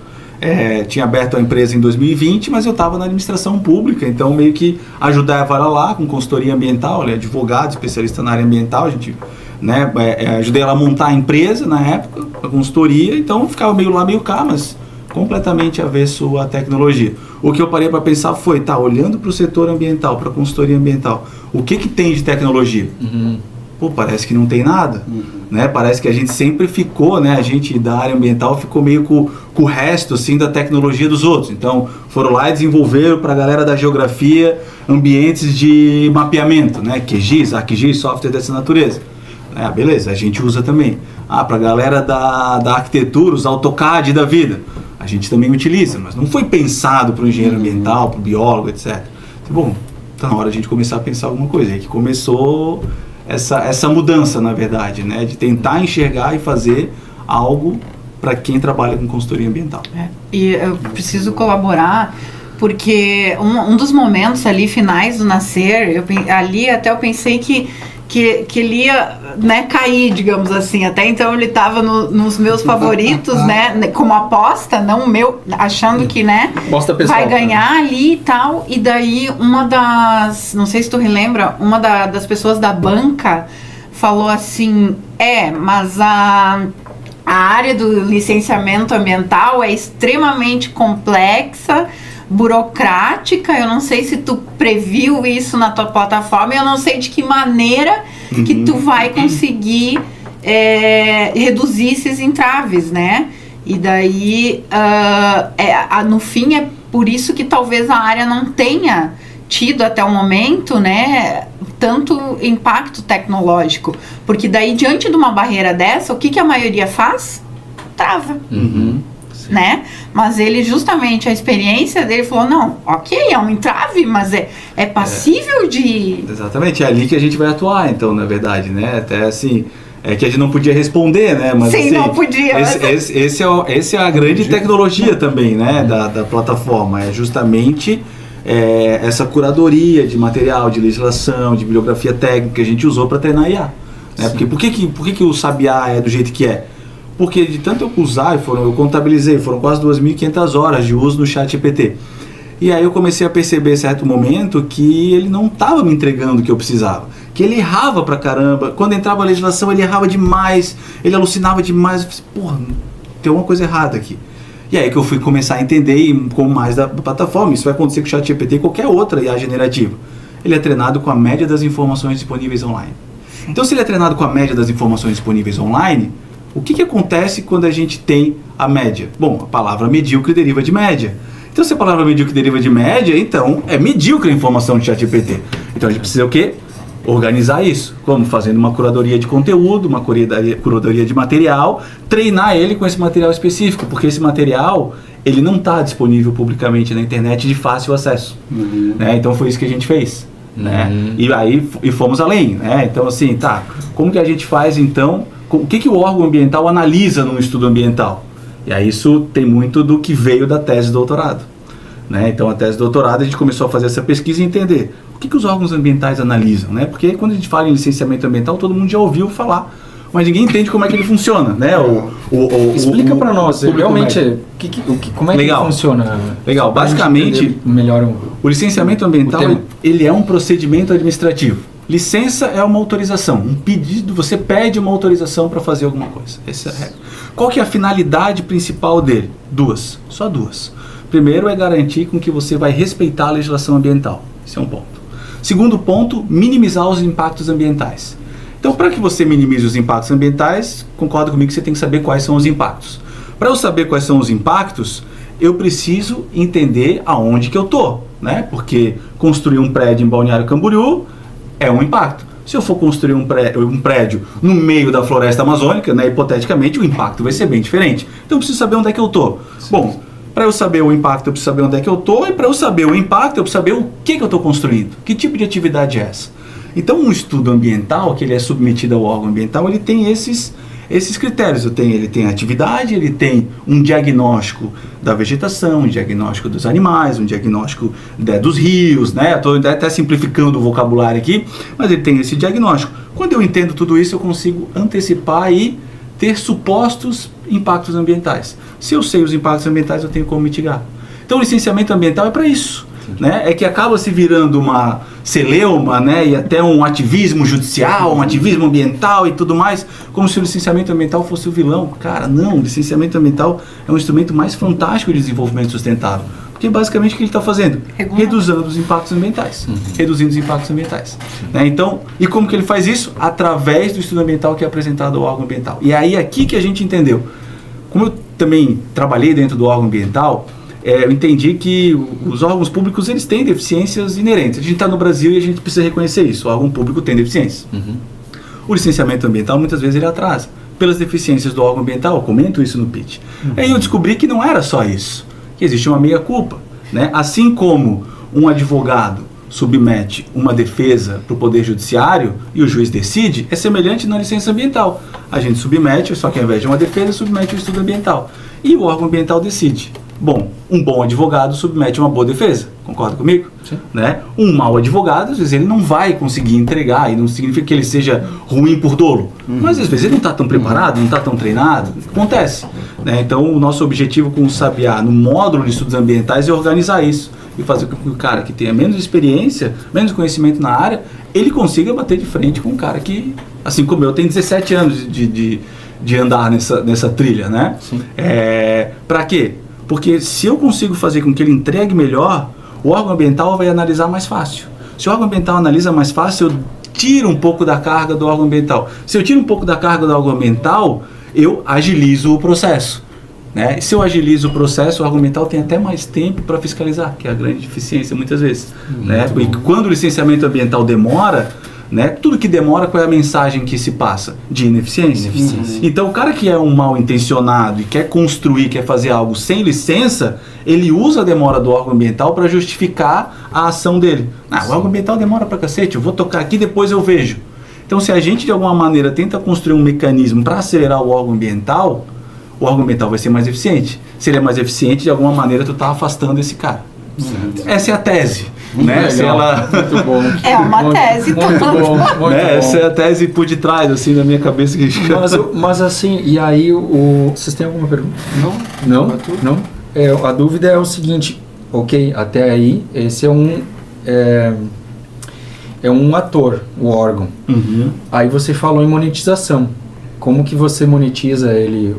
tinha aberto a empresa em 2020, mas eu estava na administração pública, então meio que ajudava ela lá com consultoria ambiental, ela é advogado, especialista na área ambiental, a gente, né, ajudei ela a montar a empresa na época, a consultoria, então ficava meio lá, meio cá, mas completamente avesso à tecnologia. O que eu parei para pensar foi, olhando para o setor ambiental, para a consultoria ambiental, o que tem de tecnologia? Pô, parece que não tem nada, né? Parece que a gente sempre ficou, né? A gente da área ambiental ficou meio com o resto, assim, da tecnologia dos outros. Então, foram lá e desenvolveram para a galera da geografia ambientes de mapeamento, né? QGIS, ArcGIS, software dessa natureza. Beleza, a gente usa também. Para a galera da arquitetura, os AutoCAD da vida, a gente também utiliza, mas não foi pensado para o engenheiro ambiental, para o biólogo, etc. Bom, tá na hora de a gente começar a pensar alguma coisa. Aí que começou essa mudança, na verdade, né? De tentar enxergar e fazer algo para quem trabalha com consultoria ambiental. E eu preciso colaborar, porque um dos momentos ali finais do Nascer, ali até eu pensei que ele ia, né, cair, digamos assim. Até então ele estava nos meus favoritos, né, como aposta, não o meu, achando que, né, vai ganhar ali e tal. E daí não sei se tu relembra, uma das pessoas da banca falou assim, mas a área do licenciamento ambiental é extremamente complexa, burocrática, eu não sei se tu previu isso na tua plataforma, eu não sei de que maneira que tu vai conseguir reduzir esses entraves, né? E daí, no fim, é por isso que talvez a área não tenha tido até o momento, né, tanto impacto tecnológico, porque daí, diante de uma barreira dessa, o que a maioria faz? Trava. Né? Mas ele, justamente, a experiência dele falou, não, ok, é um entrave, mas é passível de... Exatamente, é ali que a gente vai atuar, então, na verdade, né? Até assim, que a gente não podia responder, né? Mas, sim, assim, não podia. Esse é a grande tecnologia também, né? Da plataforma, é justamente essa curadoria de material, de legislação, de bibliografia técnica que a gente usou para treinar IA. Né? Porque por que o Sabiá é do jeito que é? Porque de tanto eu usar, eu contabilizei, foram quase 2.500 horas de uso no ChatGPT. E aí eu comecei a perceber, em certo momento, que ele não estava me entregando o que eu precisava. Que ele errava pra caramba. Quando entrava a legislação, ele errava demais. Ele alucinava demais. Eu pensei, porra, tem alguma coisa errada aqui. E aí que eu fui começar a entender como mais da plataforma. Isso vai acontecer com o ChatGPT e qualquer outra IA generativa. Ele é treinado com a média das informações disponíveis online. Então, se ele é treinado com a média das informações disponíveis online, o que acontece quando a gente tem a média? Bom, a palavra medíocre deriva de média. Então, se a palavra medíocre deriva de média, então é medíocre a informação do ChatGPT. Então, a gente precisa o quê? Organizar isso. Como? Fazendo uma curadoria de conteúdo, uma curadoria de material, treinar ele com esse material específico, porque esse material, ele não está disponível publicamente na internet de fácil acesso. Né? Então, foi isso que a gente fez. Né? E aí fomos além. Né? Então, assim, tá, como que a gente faz, então, o que o órgão ambiental analisa num estudo ambiental? E aí isso tem muito do que veio da tese de doutorado. Né? Então, a tese de doutorado, a gente começou a fazer essa pesquisa e entender o que os órgãos ambientais analisam. Né? Porque quando a gente fala em licenciamento ambiental, todo mundo já ouviu falar, mas ninguém entende como é que ele funciona. Né? Explica para nós, realmente, como é que ele funciona? Legal, basicamente, melhor o licenciamento ambiental ele é um procedimento administrativo. Licença é uma autorização, um pedido, você pede uma autorização para fazer alguma coisa. Essa é a regra. Qual que é a finalidade principal dele? Só duas. Primeiro é garantir com que você vai respeitar a legislação ambiental. Esse é um ponto. Segundo ponto, minimizar os impactos ambientais. Então, para que você minimize os impactos ambientais, concorda comigo que você tem que saber quais são os impactos. Para eu saber quais são os impactos, eu preciso entender aonde que eu estou, né? Porque construir um prédio em Balneário Camboriú é um impacto. Se eu for construir um prédio no meio da floresta amazônica, né, hipoteticamente, o impacto vai ser bem diferente. Então, eu preciso saber onde é que eu estou. Bom, para eu saber o impacto, eu preciso saber onde é que eu estou, e para eu saber o impacto, eu preciso saber o que eu estou construindo. Que tipo de atividade é essa? Então, um estudo ambiental, que ele é submetido ao órgão ambiental, ele tem esses critérios. Ele tem atividade, ele tem um diagnóstico da vegetação, um diagnóstico dos animais, um diagnóstico dos rios, né? Estou até simplificando o vocabulário aqui, mas ele tem esse diagnóstico. Quando eu entendo tudo isso, eu consigo antecipar e ter supostos impactos ambientais. Se eu sei os impactos ambientais, eu tenho como mitigar. Então, o licenciamento ambiental é para isso. Né? É que acaba se virando uma celeuma, né? E até um ativismo judicial, um ativismo ambiental e tudo mais, como se o licenciamento ambiental fosse o vilão. Cara, não, o licenciamento ambiental é um instrumento mais fantástico de desenvolvimento sustentável. Porque basicamente o que ele está fazendo? Reduzindo os impactos ambientais. Reduzindo os impactos ambientais. Né? Então, e como que ele faz isso? Através do estudo ambiental que é apresentado ao órgão ambiental. E aí aqui que a gente entendeu. Como eu também trabalhei dentro do órgão ambiental, eu entendi que os órgãos públicos eles têm deficiências inerentes. A gente está no Brasil e a gente precisa reconhecer isso. O órgão público tem deficiências. O licenciamento ambiental muitas vezes ele atrasa pelas deficiências do órgão ambiental. Eu comento isso no pitch. Aí eu descobri que não era só isso, que existe uma meia-culpa. Né? Assim como um advogado submete uma defesa para o Poder Judiciário e o juiz decide, é semelhante na licença ambiental. A gente submete, só que ao invés de uma defesa, submete o estudo ambiental. E o órgão ambiental decide. Bom, um bom advogado submete uma boa defesa, concorda comigo? Sim. Né? Um mau advogado, às vezes ele não vai conseguir entregar, e não significa que ele seja ruim por dolo, mas às vezes ele não está tão preparado, não está tão treinado, acontece. Né? Então o nosso objetivo com o Sabiá no módulo de estudos ambientais é organizar isso, e fazer com que o cara que tenha menos experiência, menos conhecimento na área, ele consiga bater de frente com um cara que, assim como eu, tem 17 anos de andar nessa trilha, né? Para quê? Porque se eu consigo fazer com que ele entregue melhor, o órgão ambiental vai analisar mais fácil. Se o órgão ambiental analisa mais fácil, eu tiro um pouco da carga do órgão ambiental. Se eu tiro um pouco da carga do órgão ambiental, eu agilizo o processo. Né? E se eu agilizo o processo, o órgão ambiental tem até mais tempo para fiscalizar, que é a grande deficiência muitas vezes. Né? E quando o licenciamento ambiental demora, né? Tudo que demora, qual é a mensagem que se passa? De ineficiência. Então o cara que é um mal intencionado e quer construir, quer fazer algo sem licença, ele usa a demora do órgão ambiental para justificar a ação dele. O órgão ambiental demora pra cacete, eu vou tocar aqui, depois eu vejo. Então se a gente de alguma maneira tenta construir um mecanismo para acelerar o órgão ambiental vai ser mais eficiente. Se ele é mais eficiente, de alguma maneira tu tá afastando esse cara. Essa é a tese. Né? Se ela... Muito bom. É uma tese. Muito bom. Muito bom. Essa é a tese por detrás, assim, na minha cabeça. Mas assim, e aí, vocês têm alguma pergunta? Não? A dúvida é o seguinte, ok, até aí, esse é um ator, o órgão. Aí você falou em monetização. Como que você monetiza ele,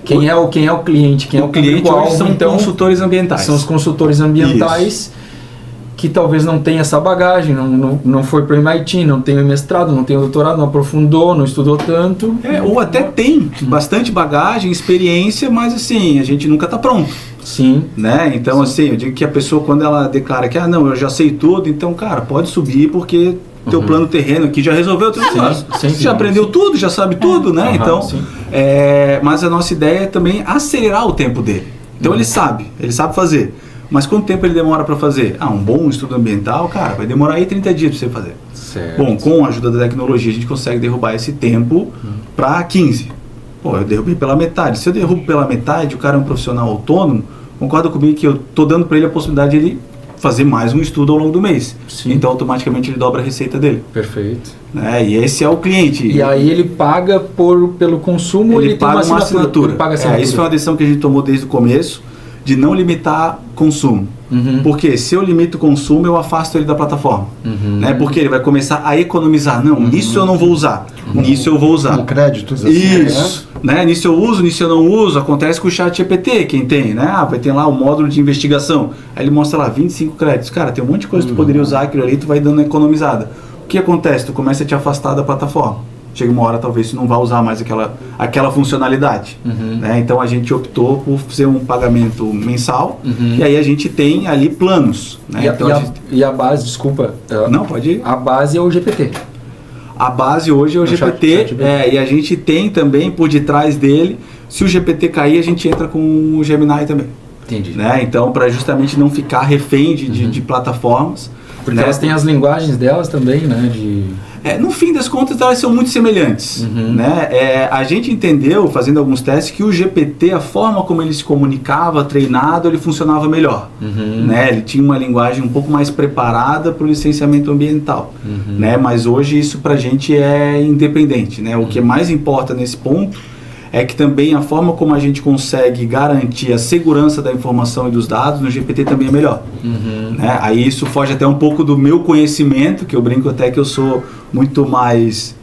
Quem é o cliente? Quem é o cliente público-alvo? hoje são Então, consultores ambientais. são os consultores ambientais que talvez não tenham essa bagagem, não foi para o MIT, não tem o mestrado, não tem o doutorado, não aprofundou, não estudou tanto. Ou até tem bastante bagagem, experiência, mas assim, a gente nunca está pronto. Sim. Né? Então, assim, eu digo que a pessoa, quando ela declara que, não, eu já sei tudo, então, cara, pode subir porque teu plano terreno aqui já resolveu tudo. Você já aprendeu tudo, já sabe tudo, né? Então, mas a nossa ideia é também acelerar o tempo dele. Então, ele sabe fazer. Mas quanto tempo ele demora para fazer? Um bom estudo ambiental, cara, vai demorar aí 30 dias para você fazer. Certo. Bom, com a ajuda da tecnologia, a gente consegue derrubar esse tempo para 15. Pô, eu derrubei pela metade. Se eu derrubo pela metade, o cara é um profissional autônomo, concorda comigo que eu tô dando para ele a possibilidade de ele fazer mais um estudo ao longo do mês. Sim. Então, automaticamente, ele dobra a receita dele. Perfeito. Né? E esse é o cliente. E aí ele paga pelo consumo, ele tem paga uma assinatura. Ele paga assinatura. Isso foi uma decisão que a gente tomou desde o começo, de não limitar consumo. Porque se eu limito o consumo, eu afasto ele da plataforma. Né? Porque ele vai começar a economizar. Não, nisso eu não vou usar. Nisso eu vou usar. Com créditos. Isso. Né? Nisso eu uso, nisso eu não uso. Acontece com o ChatGPT, quem tem, né? Vai ter lá o módulo de investigação. Aí ele mostra lá 25 créditos. Cara, tem um monte de coisa que tu poderia usar, aquilo ali tu vai dando economizada. O que acontece? Tu começa a te afastar da plataforma. Chega uma hora, talvez, tu não vai usar mais aquela funcionalidade. Né? Então, a gente optou por fazer um pagamento mensal e aí a gente tem ali planos. Né? E a base, desculpa. Não, pode ir. A base é o GPT. A base hoje é o GPT, e a gente tem também por detrás dele, se o GPT cair, a gente entra com o Gemini também. Entendi. Né? Então, para justamente não ficar refém de plataformas. Porque né? elas têm as linguagens delas também, né? No fim das contas, elas são muito semelhantes. Né? A gente entendeu, fazendo alguns testes, que o GPT, a forma como ele se comunicava, treinado, ele funcionava melhor. Né? Ele tinha uma linguagem um pouco mais preparada para o licenciamento ambiental. Né? Mas hoje isso para a gente é independente. Né? O que mais importa nesse ponto é que também a forma como a gente consegue garantir a segurança da informação e dos dados no GPT também é melhor. Né? Aí isso foge até um pouco do meu conhecimento, que eu brinco até que eu sou muito mais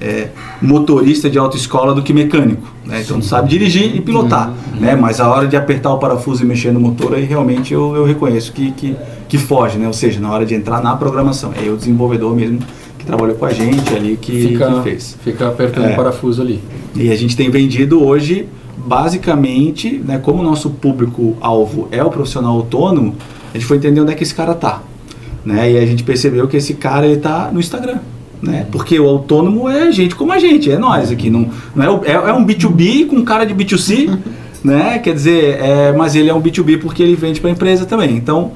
motorista de autoescola do que mecânico. Né? Então tu sabe dirigir e pilotar, né? Mas a hora de apertar o parafuso e mexer no motor, aí realmente eu reconheço que foge, né? Ou seja, na hora de entrar na programação. É o desenvolvedor mesmo que trabalhou com a gente ali que fez. Fica apertando o parafuso ali. E a gente tem vendido hoje, basicamente, né, como o nosso público-alvo é o profissional autônomo, a gente foi entender onde é que esse cara está. Né? E a gente percebeu que esse cara está no Instagram. Né? Porque o autônomo é gente como a gente, é nós aqui. Não é um B2B com cara de B2C, né? Quer dizer, mas ele é um B2B porque ele vende para a empresa também. Então,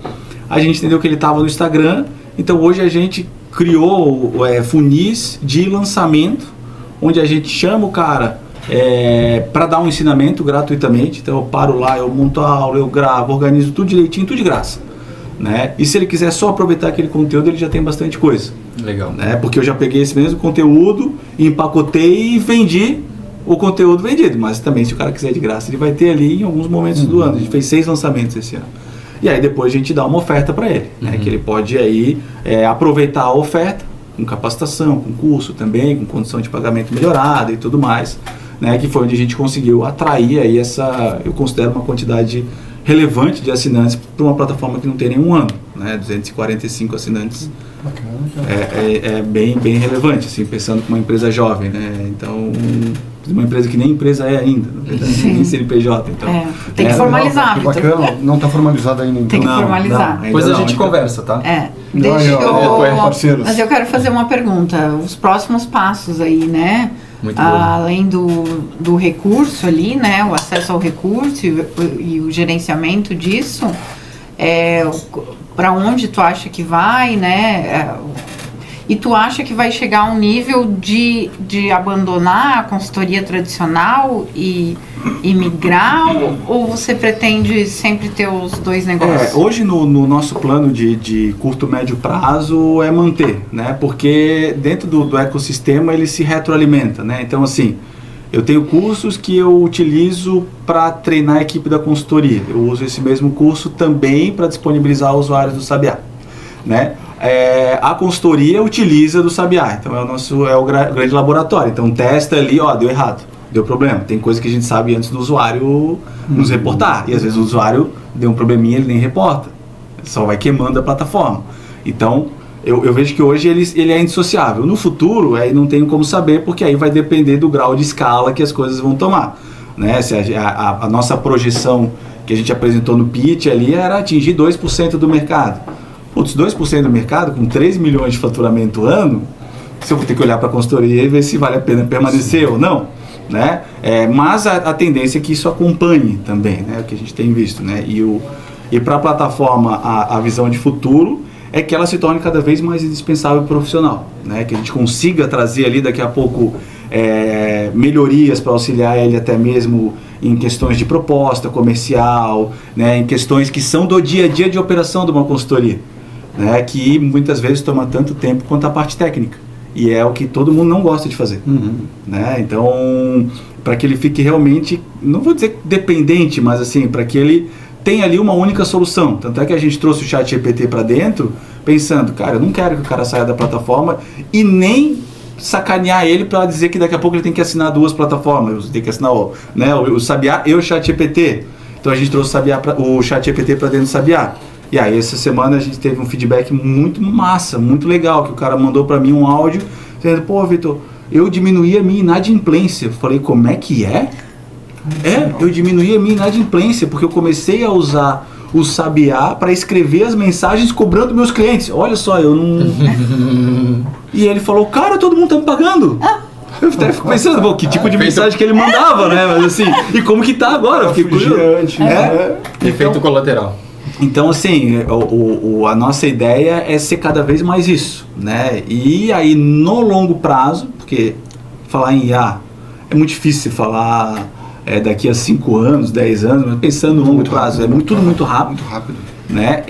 a gente entendeu que ele estava no Instagram. Então, hoje a gente criou funis de lançamento, onde a gente chama o cara para dar um ensinamento gratuitamente. Então eu paro lá, eu monto a aula, eu gravo, organizo tudo direitinho, tudo de graça. Né? E se ele quiser só aproveitar aquele conteúdo, ele já tem bastante coisa. Legal. Né? Porque eu já peguei esse mesmo conteúdo, empacotei e vendi o conteúdo vendido. Mas também, se o cara quiser de graça, ele vai ter ali em alguns momentos do ano. A gente fez 6 lançamentos esse ano. E aí depois a gente dá uma oferta para ele, né? Que ele pode aí aproveitar a oferta com capacitação, com curso também, com condição de pagamento melhorada e tudo mais, né? Que foi onde a gente conseguiu atrair aí eu considero uma quantidade relevante de assinantes para uma plataforma que não tem nenhum ano, né? 245 assinantes. É bem relevante, assim, pensando com uma empresa jovem, né? Então, uma empresa que nem empresa é ainda, na verdade, nem CNPJ. Então, tem que formalizar. Que bacana, não está formalizado ainda. Então. Tem que formalizar. Depois a gente conversa, tá? Mas eu quero fazer uma pergunta. Os próximos passos aí, né? Muito bom. Além do recurso ali, né? O acesso ao recurso e o gerenciamento disso, para onde tu acha que vai, né? E tu acha que vai chegar a um nível de abandonar a consultoria tradicional e migrar, ou você pretende sempre ter os dois negócios? Hoje no nosso plano de curto, médio prazo é manter, né? Porque dentro do ecossistema ele se retroalimenta, né? Então assim, eu tenho cursos que eu utilizo para treinar a equipe da consultoria. Eu uso esse mesmo curso também para disponibilizar usuários do Sabiá, né? A consultoria utiliza do Sabiá, então é o grande laboratório. Então testa ali, deu errado. deu problema. Tem coisa que a gente sabe antes do usuário nos reportar. E às vezes o usuário deu um probleminha, ele nem reporta. Só vai queimando a plataforma. Então, eu vejo que hoje ele é indissociável. No futuro, aí não tenho como saber, porque aí vai depender do grau de escala que as coisas vão tomar. Né? Se a nossa projeção que a gente apresentou no pitch ali era atingir 2% do mercado. Putz, 2% do mercado, com 3 milhões de faturamento ano, se eu vou ter que olhar para a consultoria e ver se vale a pena permanecer ou não. Né? Mas a tendência é que isso acompanhe também, né? O que a gente tem visto. Né? E para a plataforma, a visão de futuro é que ela se torne cada vez mais indispensável e profissional, né? Que a gente consiga trazer ali daqui a pouco melhorias para auxiliar ele até mesmo em questões de proposta comercial, né? Em questões que são do dia a dia de operação de uma consultoria, né? Que muitas vezes toma tanto tempo quanto a parte técnica, e é o que todo mundo não gosta de fazer. Né? Então, para que ele fique realmente, não vou dizer dependente, mas assim, para que ele tem ali uma única solução. Tanto é que a gente trouxe o ChatGPT para dentro, pensando, cara, eu não quero que o cara saia da plataforma e nem sacanear ele para dizer que daqui a pouco ele tem que assinar 2 plataformas, tem que assinar o Sabiá e o ChatGPT. Então a gente trouxe o ChatGPT para dentro do Sabiá. E aí essa semana a gente teve um feedback muito massa, muito legal, que o cara mandou para mim um áudio dizendo, pô, Vitor, eu diminuí a minha inadimplência. Eu falei, como é que é? Eu diminuí a minha inadimplência, porque eu comecei a usar o Sabiá para escrever as mensagens cobrando meus clientes. Olha só, eu não... E ele falou, cara, todo mundo tá me pagando. Eu até fico pensando, pô, que tipo de mensagem que ele mandava, né? Mas assim, e como que tá agora? Eu fiquei curioso. Efeito colateral. Então, assim, a nossa ideia é ser cada vez mais isso, né? E aí, no longo prazo, porque falar em IA é muito difícil falar daqui a 5 anos, 10 anos, mas pensando no longo prazo, tudo muito rápido. Muito rápido. Né?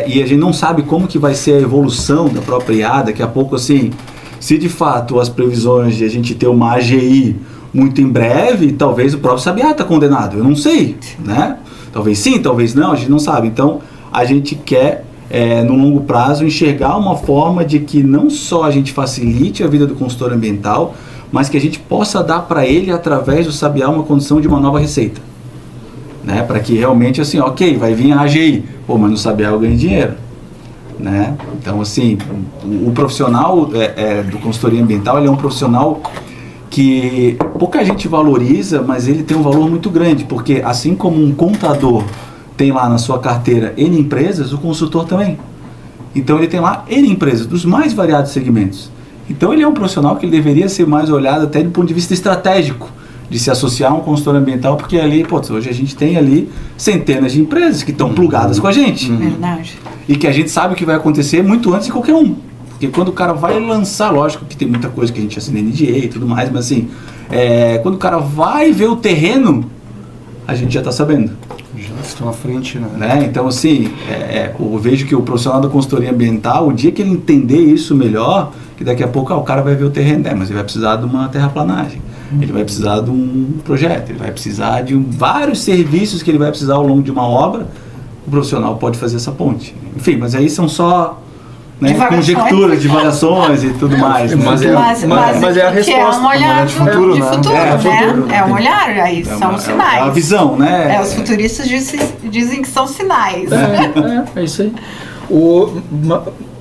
E a gente não sabe como que vai ser a evolução da própria IA. Daqui a pouco, assim, se de fato as previsões de a gente ter uma AGI muito em breve, talvez o próprio Sabiá está condenado, eu não sei, né? Talvez sim, talvez não, a gente não sabe. Então, a gente quer, no longo prazo, enxergar uma forma de que não só a gente facilite a vida do consultor ambiental, mas que a gente possa dar para ele, através do Sabiá, uma condição de uma nova receita. Né? Para que realmente, assim, ok, vai vir a AGI, pô, mas no Sabiá eu ganho dinheiro. Né? Então, assim, o profissional do consultoria ambiental, ele é um profissional que pouca gente valoriza, mas ele tem um valor muito grande, porque assim como um contador tem lá na sua carteira N empresas, o consultor também. Então ele tem lá N empresas, dos mais variados segmentos. Então ele é um profissional que ele deveria ser mais olhado até do ponto de vista estratégico, de se associar a um consultor ambiental, porque ali, hoje a gente tem ali centenas de empresas que estão plugadas com a gente. Verdade. E que a gente sabe o que vai acontecer muito antes de qualquer um. Porque quando o cara vai lançar, lógico que tem muita coisa que a gente assina NDA e tudo mais, mas assim, quando o cara vai ver o terreno, a gente já está sabendo. Já estão à frente, né? Então, assim, eu vejo que o profissional da consultoria ambiental, o dia que ele entender isso melhor, que daqui a pouco o cara vai ver o terreno, mas ele vai precisar de uma terraplanagem, ele vai precisar de um projeto, ele vai precisar de vários serviços que ele vai precisar ao longo de uma obra, o profissional pode fazer essa ponte. Enfim, mas aí são só... Né, conjecturas, divagações e tudo mais. Mas é a resposta. É um olhar de futuro, né? É um olhar, aí são sinais. É a visão, né? Os futuristas dizem que são sinais. É isso aí.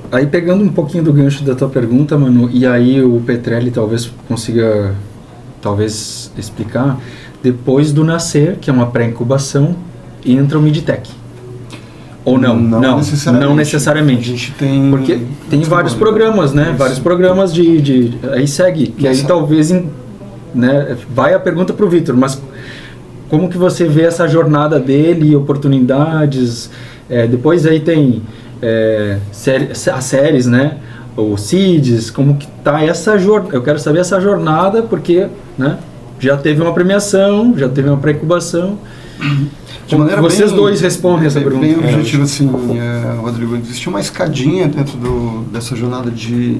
Aí pegando um pouquinho do gancho da tua pergunta, Manu, e aí o Petrelli talvez consiga explicar, depois do nascer, que é uma pré-incubação, entra o Midtech. Ou não? Não necessariamente. A gente tem... Porque tem vários programas, né? Isso. Vários programas aí segue. Que aí talvez... Né, vai a pergunta para o Vitor, mas como que você vê essa jornada dele, oportunidades? Depois aí tem as séries, né? O CIDS, como que tá essa jornada? Eu quero saber essa jornada porque, né? Já teve uma premiação, já teve uma pré-incubação. Vocês dois respondem essa pergunta. Bem objetivo, assim, Rodrigo. Existe uma escadinha dentro dessa jornada de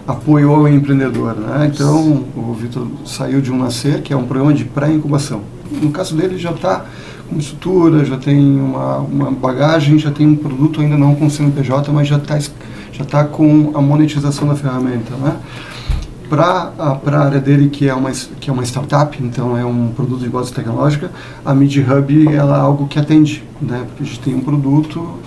apoio ao empreendedor, né? Então, o Vitor saiu de um Nascer, que é um programa de pré-incubação. No caso dele, já está com estrutura, já tem uma bagagem, já tem um produto ainda não com CNPJ, mas já está com a monetização da ferramenta, né? para a área dele, que é uma startup, então é um produto de base tecnológica, a MidHub ela é algo que atende, né? Porque a gente tem um produto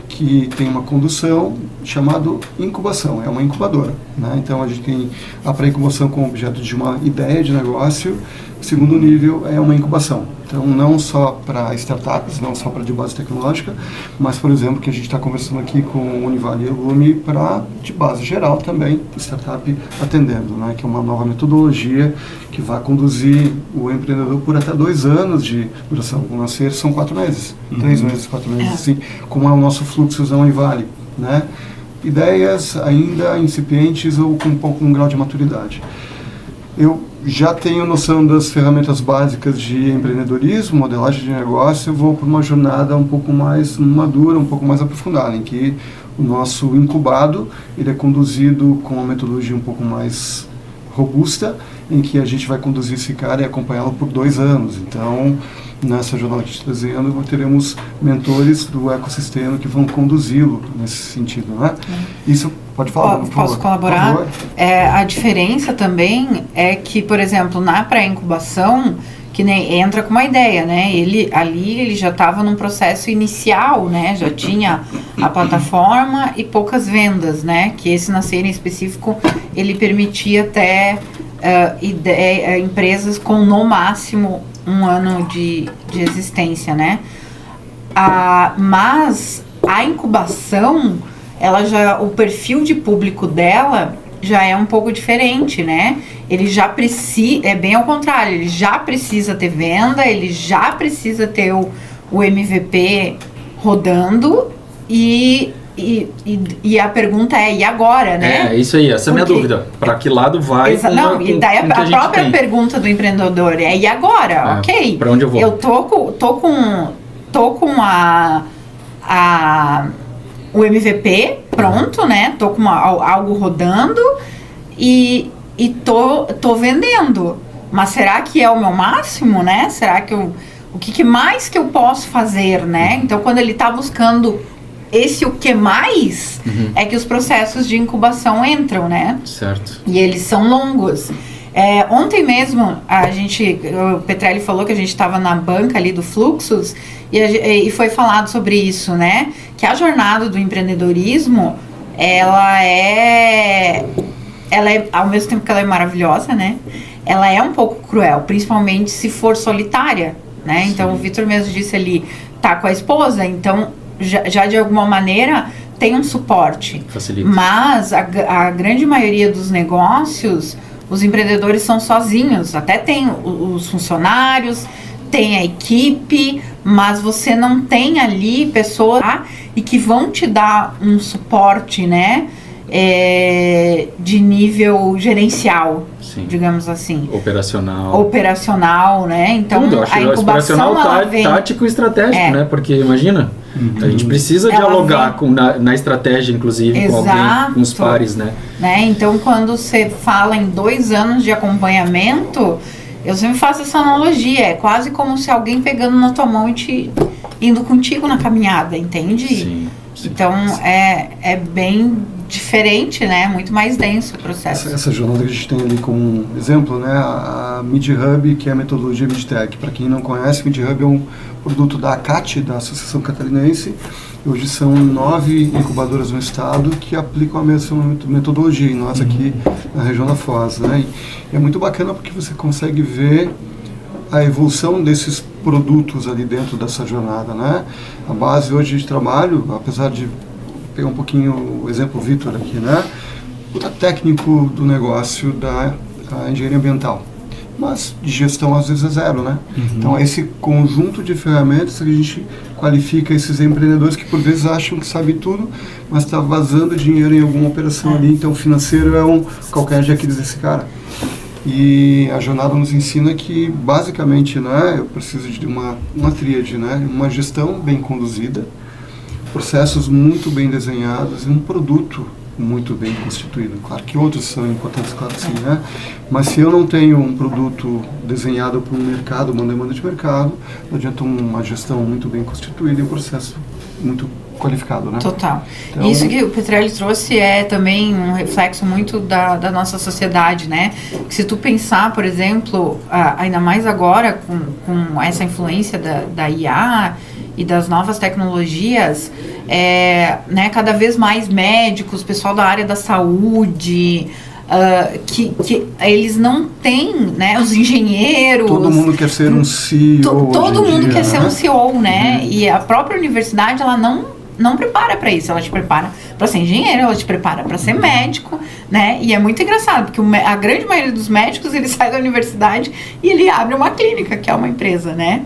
que tem uma condução chamado incubação, é uma incubadora, né? Então a gente tem a pré-incubação como objeto de uma ideia de negócio, o segundo nível é uma incubação. Então não só para startups, não só para de base tecnológica, mas por exemplo que a gente está conversando aqui com o Univale e a Lume para de base geral também, startup atendendo, né? Que é uma nova metodologia que vai conduzir o empreendedor por até 2 anos de duração. O nascer são 4 meses, 3 meses, 4 meses, assim, como é o nosso fluxo da Univale, né? Ideias ainda incipientes ou com um grau de maturidade. Eu já tenho noção das ferramentas básicas de empreendedorismo, modelagem de negócio, eu vou para uma jornada um pouco mais madura, um pouco mais aprofundada, em que o nosso incubado ele é conduzido com uma metodologia um pouco mais robusta, em que a gente vai conduzir esse cara e acompanhá-lo por 2 anos. Então, nessa jornada que a gente está desenhando, teremos mentores do ecossistema que vão conduzi-lo nesse sentido, né? Isso, pode falar, por favor. Posso colaborar? Por favor. A diferença também é que, por exemplo, na pré-incubação, que nem entra com uma ideia, né? Ele já estava num processo inicial, né? Já tinha a plataforma e poucas vendas, né? Que esse Nascer em específico, ele permitia até empresas com no máximo 1 ano de existência, né? Mas a incubação, o perfil de público dela já é um pouco diferente, né? Ele já precisa, é bem ao contrário, ele já precisa ter venda, ele já precisa ter o MVP rodando e a pergunta é, e agora, né? É isso aí, essa é a minha dúvida. Para que lado vai? E daí a própria pergunta do empreendedor é, e agora? Ok. Para onde eu vou? Eu tô com o MVP pronto, né? Tô com algo rodando e tô vendendo. Mas será que é o meu máximo, né? Será que o que mais que eu posso fazer, né? Então, quando ele tá buscando esse o que mais, é que os processos de incubação entram, né? Certo. E eles são longos. Ontem mesmo, o Petrelli falou que a gente estava na banca ali do Fluxus e foi falado sobre isso, né? Que a jornada do empreendedorismo, ela é, ao mesmo tempo que ela é maravilhosa, né? Ela é um pouco cruel, principalmente se for solitária, né? Sim. Então, o Vitor mesmo disse ali, tá com a esposa, então já de alguma maneira tem um suporte. Facilita. Mas a grande maioria dos negócios, os empreendedores são sozinhos, até tem os funcionários, tem a equipe, mas você não tem ali pessoas e que vão te dar um suporte, né, de nível gerencial, Sim. digamos assim. Operacional, né? Então, tudo, a incubação ela vem... tático e estratégico, né? Porque imagina, a gente precisa dialogar na estratégia, inclusive, com alguém, com os pares, né? Então, quando você fala em 2 anos de acompanhamento, eu sempre faço essa analogia, é quase como se alguém pegando na tua mão e indo contigo na caminhada, entende? Sim. Então, é bem diferente, né? Muito mais denso o processo. Essa jornada que a gente tem ali como exemplo, né? A MidHub, que é a metodologia MidTech. Para quem não conhece, MidHub é um produto da ACAT, da Associação Catarinense. Hoje são 9 incubadoras no estado que aplicam a mesma metodologia, e nós aqui na região da Foz, né? E é muito bacana porque você consegue ver a evolução desses produtos ali dentro dessa jornada, né? A base hoje de trabalho, apesar de pegar um pouquinho o exemplo Vitor aqui, né? O técnico do negócio da engenharia ambiental, mas de gestão às vezes é 0, né? Então é esse conjunto de ferramentas que a gente qualifica esses empreendedores que por vezes acham que sabe tudo, mas está vazando dinheiro em alguma operação ali, então o financeiro é um qualquer de Aquiles desse cara. E a jornada nos ensina que, basicamente, né, eu preciso de uma tríade, né, uma gestão bem conduzida, processos muito bem desenhados e um produto muito bem constituído. Claro que outros são importantes, claro que sim, né? Mas se eu não tenho um produto desenhado para um mercado, uma demanda de mercado, não adianta uma gestão muito bem constituída e um processo muito qualificado, né? Total. Então- Isso que o Petrelli trouxe é também um reflexo muito da nossa sociedade, né? Que se tu pensar, por exemplo, ainda mais agora com essa influência da IA e das novas tecnologias, né, cada vez mais médicos, pessoal da área da saúde, que eles não têm, né, os engenheiros... Todo mundo quer ser um CEO Todo hoje em mundo dia, quer ser né? um CEO, né? E a própria universidade, ela não prepara para isso, ela te prepara para ser engenheiro, ela te prepara para ser médico, né? E é muito engraçado, porque a grande maioria dos médicos, ele sai da universidade e ele abre uma clínica, que é uma empresa, né?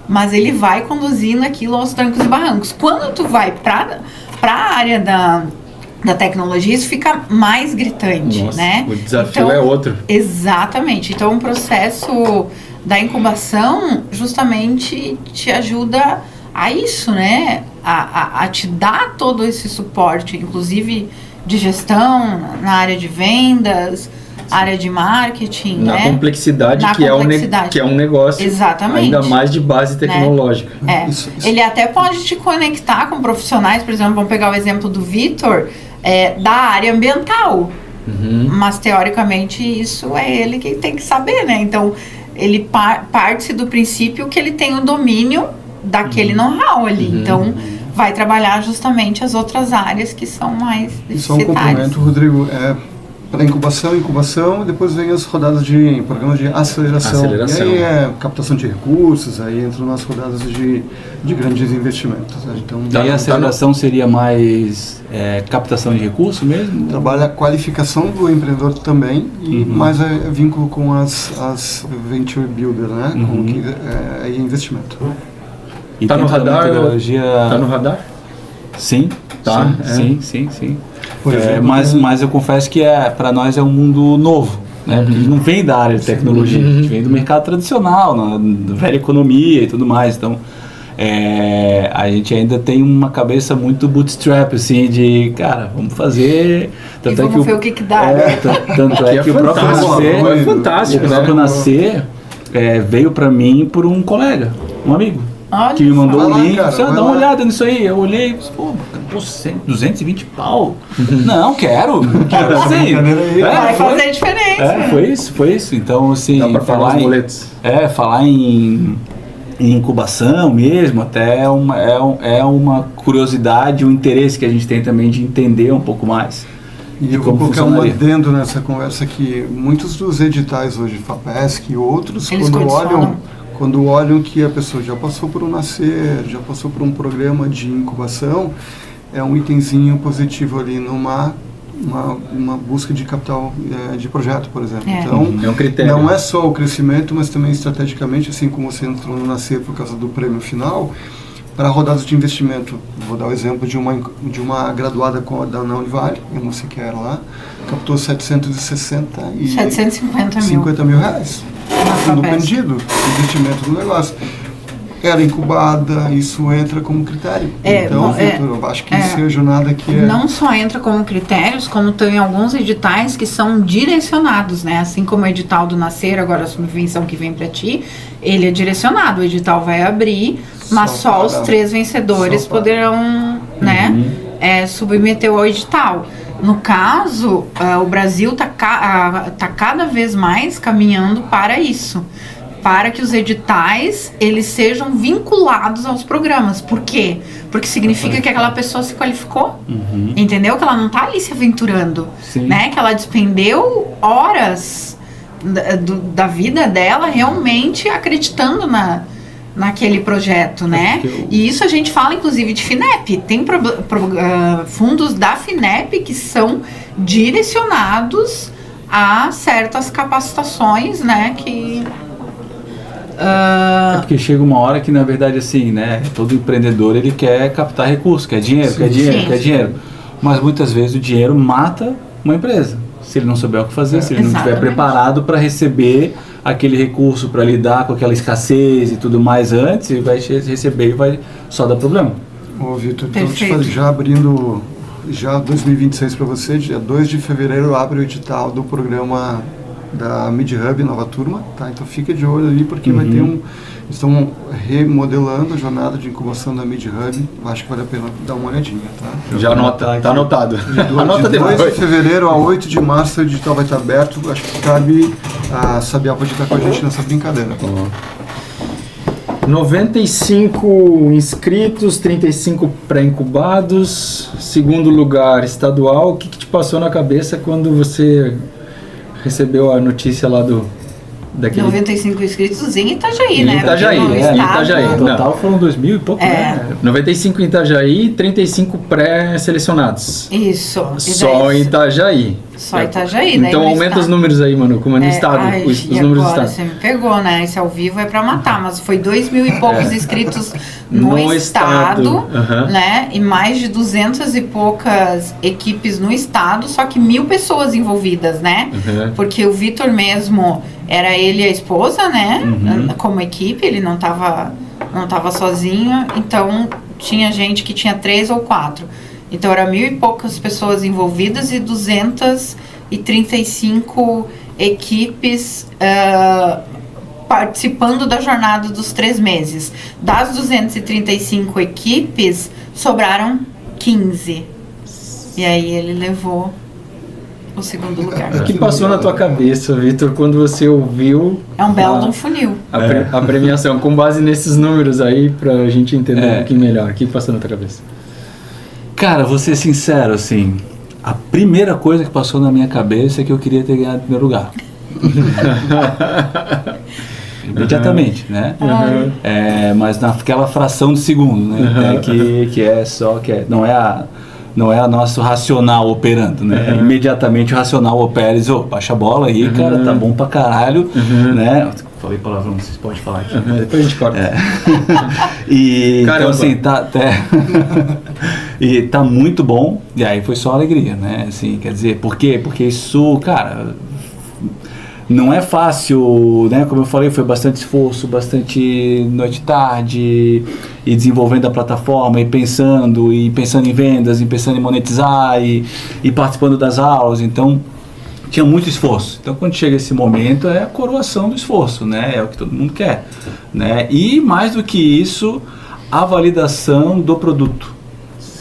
Mas ele vai conduzindo aquilo aos trancos e barrancos. Quando tu vai para a área da tecnologia, isso fica mais gritante, Nossa, né? o desafio Então, é outro. Exatamente. Então, o processo da incubação justamente te ajuda a isso, né? A te dar todo esse suporte, inclusive de gestão, na área de vendas, área de marketing, Na né? complexidade, Na que complexidade. é um negócio Exatamente. ainda mais de base tecnológica. Isso. Ele até pode te conectar com profissionais, por exemplo, vamos pegar o exemplo do Vitor, da área ambiental. Mas, teoricamente, isso é ele que tem que saber, né? Então, ele parte do princípio que ele tem o domínio daquele know-how ali. Então, vai trabalhar justamente as outras áreas que são mais E só um deficitárias. complemento, Rodrigo, para incubação, e depois vem as rodadas de programas de aceleração. Aceleração. E aí é captação de recursos, aí entram nas rodadas de grandes investimentos. Né? Então, Daí a aceleração seria mais captação de recurso mesmo? trabalha a qualificação do empreendedor também, e mais vínculo com as venture builder, né? Com que, aí investimento. E Tá no dentro da radar? metodologia... Tá no radar? Sim, Tá, sim. Por exemplo, Mas eu confesso que para nós é um mundo novo, né? Porque a gente não vem da área de tecnologia, a gente vem do mercado tradicional, da velha economia e tudo mais. Então, a gente ainda tem uma cabeça muito bootstrap, assim, de, cara, vamos fazer... E vamos ver o que dá. Tanto é que o próprio Nascer... É fantástico, O próprio né? Nascer veio para mim por um colega, um amigo. Olha Que me mandou Vai o lá, link, cara, disse, vai dá uma lá. olhada nisso aí. Eu olhei, disse, pô, 220 pau? Não, quero essa sim. brincadeira aí. Vai fazer diferença. Foi isso. Então, assim, Dá pra pagar os boletos. falar em incubação mesmo, até é uma curiosidade, um interesse que a gente tem também de entender um pouco mais. E eu vou colocar um adendo nessa conversa que muitos dos editais hoje, FAPESC e outros, Eles quando olham que a pessoa já passou por um Nascer, já passou por um programa de incubação, é um itemzinho positivo ali numa uma busca de capital de projeto, por exemplo. Então, é um critério. Não é só o crescimento, mas também estrategicamente, assim como você entrou no Nascer por causa do prêmio final, para rodadas de investimento. Vou dar o exemplo de uma graduada da Univale, eu não sei que era lá, captou 750 mil reais. Fundo perdido, investimento no negócio. Era incubada, isso entra como critério. Então, Vitor, eu acho que isso é a jornada que Não só entra como critérios, como tem alguns editais que são direcionados, né? Assim como o edital do Nascer, agora a subvenção que vem para ti, ele é direcionado. O edital vai abrir, mas só os 3 vencedores poderão, né, submeter ao edital. No caso, o Brasil tá cada vez mais caminhando para isso. Para que os editais, eles sejam vinculados aos programas. Por quê? Porque significa que aquela pessoa se qualificou, entendeu? Que ela não está ali se aventurando, né? Que ela despendeu horas da vida dela realmente acreditando naquele projeto, né? E isso a gente fala, inclusive, de FINEP. Tem fundos da FINEP que são direcionados a certas capacitações, né? É porque chega uma hora que, na verdade, assim, né, todo empreendedor, ele quer captar recursos, quer dinheiro. Mas muitas vezes o dinheiro mata uma empresa. Se ele não souber o que fazer, se ele não estiver preparado para receber aquele recurso, para lidar com aquela escassez e tudo mais antes, ele vai receber e vai só dar problema. Ô, Vitor, então já abrindo 2026 para você, dia 2 de fevereiro abre o edital do programa da MidHub Nova Turma, tá? Então fica de olho ali porque vai ter estão remodelando a jornada de incubação da MidHub. Acho que vale a pena dar uma olhadinha, tá? Já anota, tá anotado. De 2 de fevereiro a 8 de março o edital vai estar aberto. Acho que cabe a Sabiá pode estar com a gente nessa brincadeira. 95 inscritos, 35 pré-incubados, segundo lugar estadual. O que te passou na cabeça quando você recebeu a notícia lá daquele... 95 inscritos em Itajaí, né? Itajaí, Porque no em estado- Itajaí. No total foram 2.000 e pouco, né? 95 em Itajaí, 35 pré-selecionados. Isso. E Só daí- em Itajaí. Só Itajaí, né? Então No aumenta estado. os números aí, mano, como é no estado, Ai, os e números do agora estado. você me pegou, né? Esse ao vivo é pra matar, mas foi 2.000 e poucos inscritos no No estado, estado, aham. né? E mais de 200 e poucas equipes no estado, só que 1.000 pessoas envolvidas, né? Uhum. Porque o Vitor mesmo, era ele e a esposa, né? Como equipe, ele não tava sozinho, então tinha gente que tinha 3 ou 4. Então era 1.000 e poucas pessoas envolvidas e 235 equipes participando da jornada dos 3 meses. Das 235 equipes, sobraram 15. E aí ele levou o segundo lugar. O que passou na tua cabeça, Vitor, quando você ouviu É um belo de um funil. a premiação, com base nesses números aí, pra gente entender um pouquinho melhor? O que passou na tua cabeça? Cara, vou ser sincero, assim, a primeira coisa que passou na minha cabeça é que eu queria ter ganhado o primeiro lugar. Imediatamente, né? Mas naquela fração de segundo, né? Não é a nosso racional operando, né? Imediatamente o racional opera e diz, baixa a bola aí, cara, tá bom pra caralho, né? Falei palavrão, vocês podem falar aqui. Depois a gente corta. E então Caramba. assim, e tá muito bom, e aí foi só alegria, né? Assim, quer dizer, por quê? Porque isso, cara, não é fácil, né? Como eu falei, foi bastante esforço, bastante noite e tarde, e desenvolvendo a plataforma, e pensando em vendas, e pensando em monetizar, e participando das aulas, então tinha muito esforço. Então quando chega esse momento é a coroação do esforço, né? É o que todo mundo quer, né? E mais do que isso, a validação do produto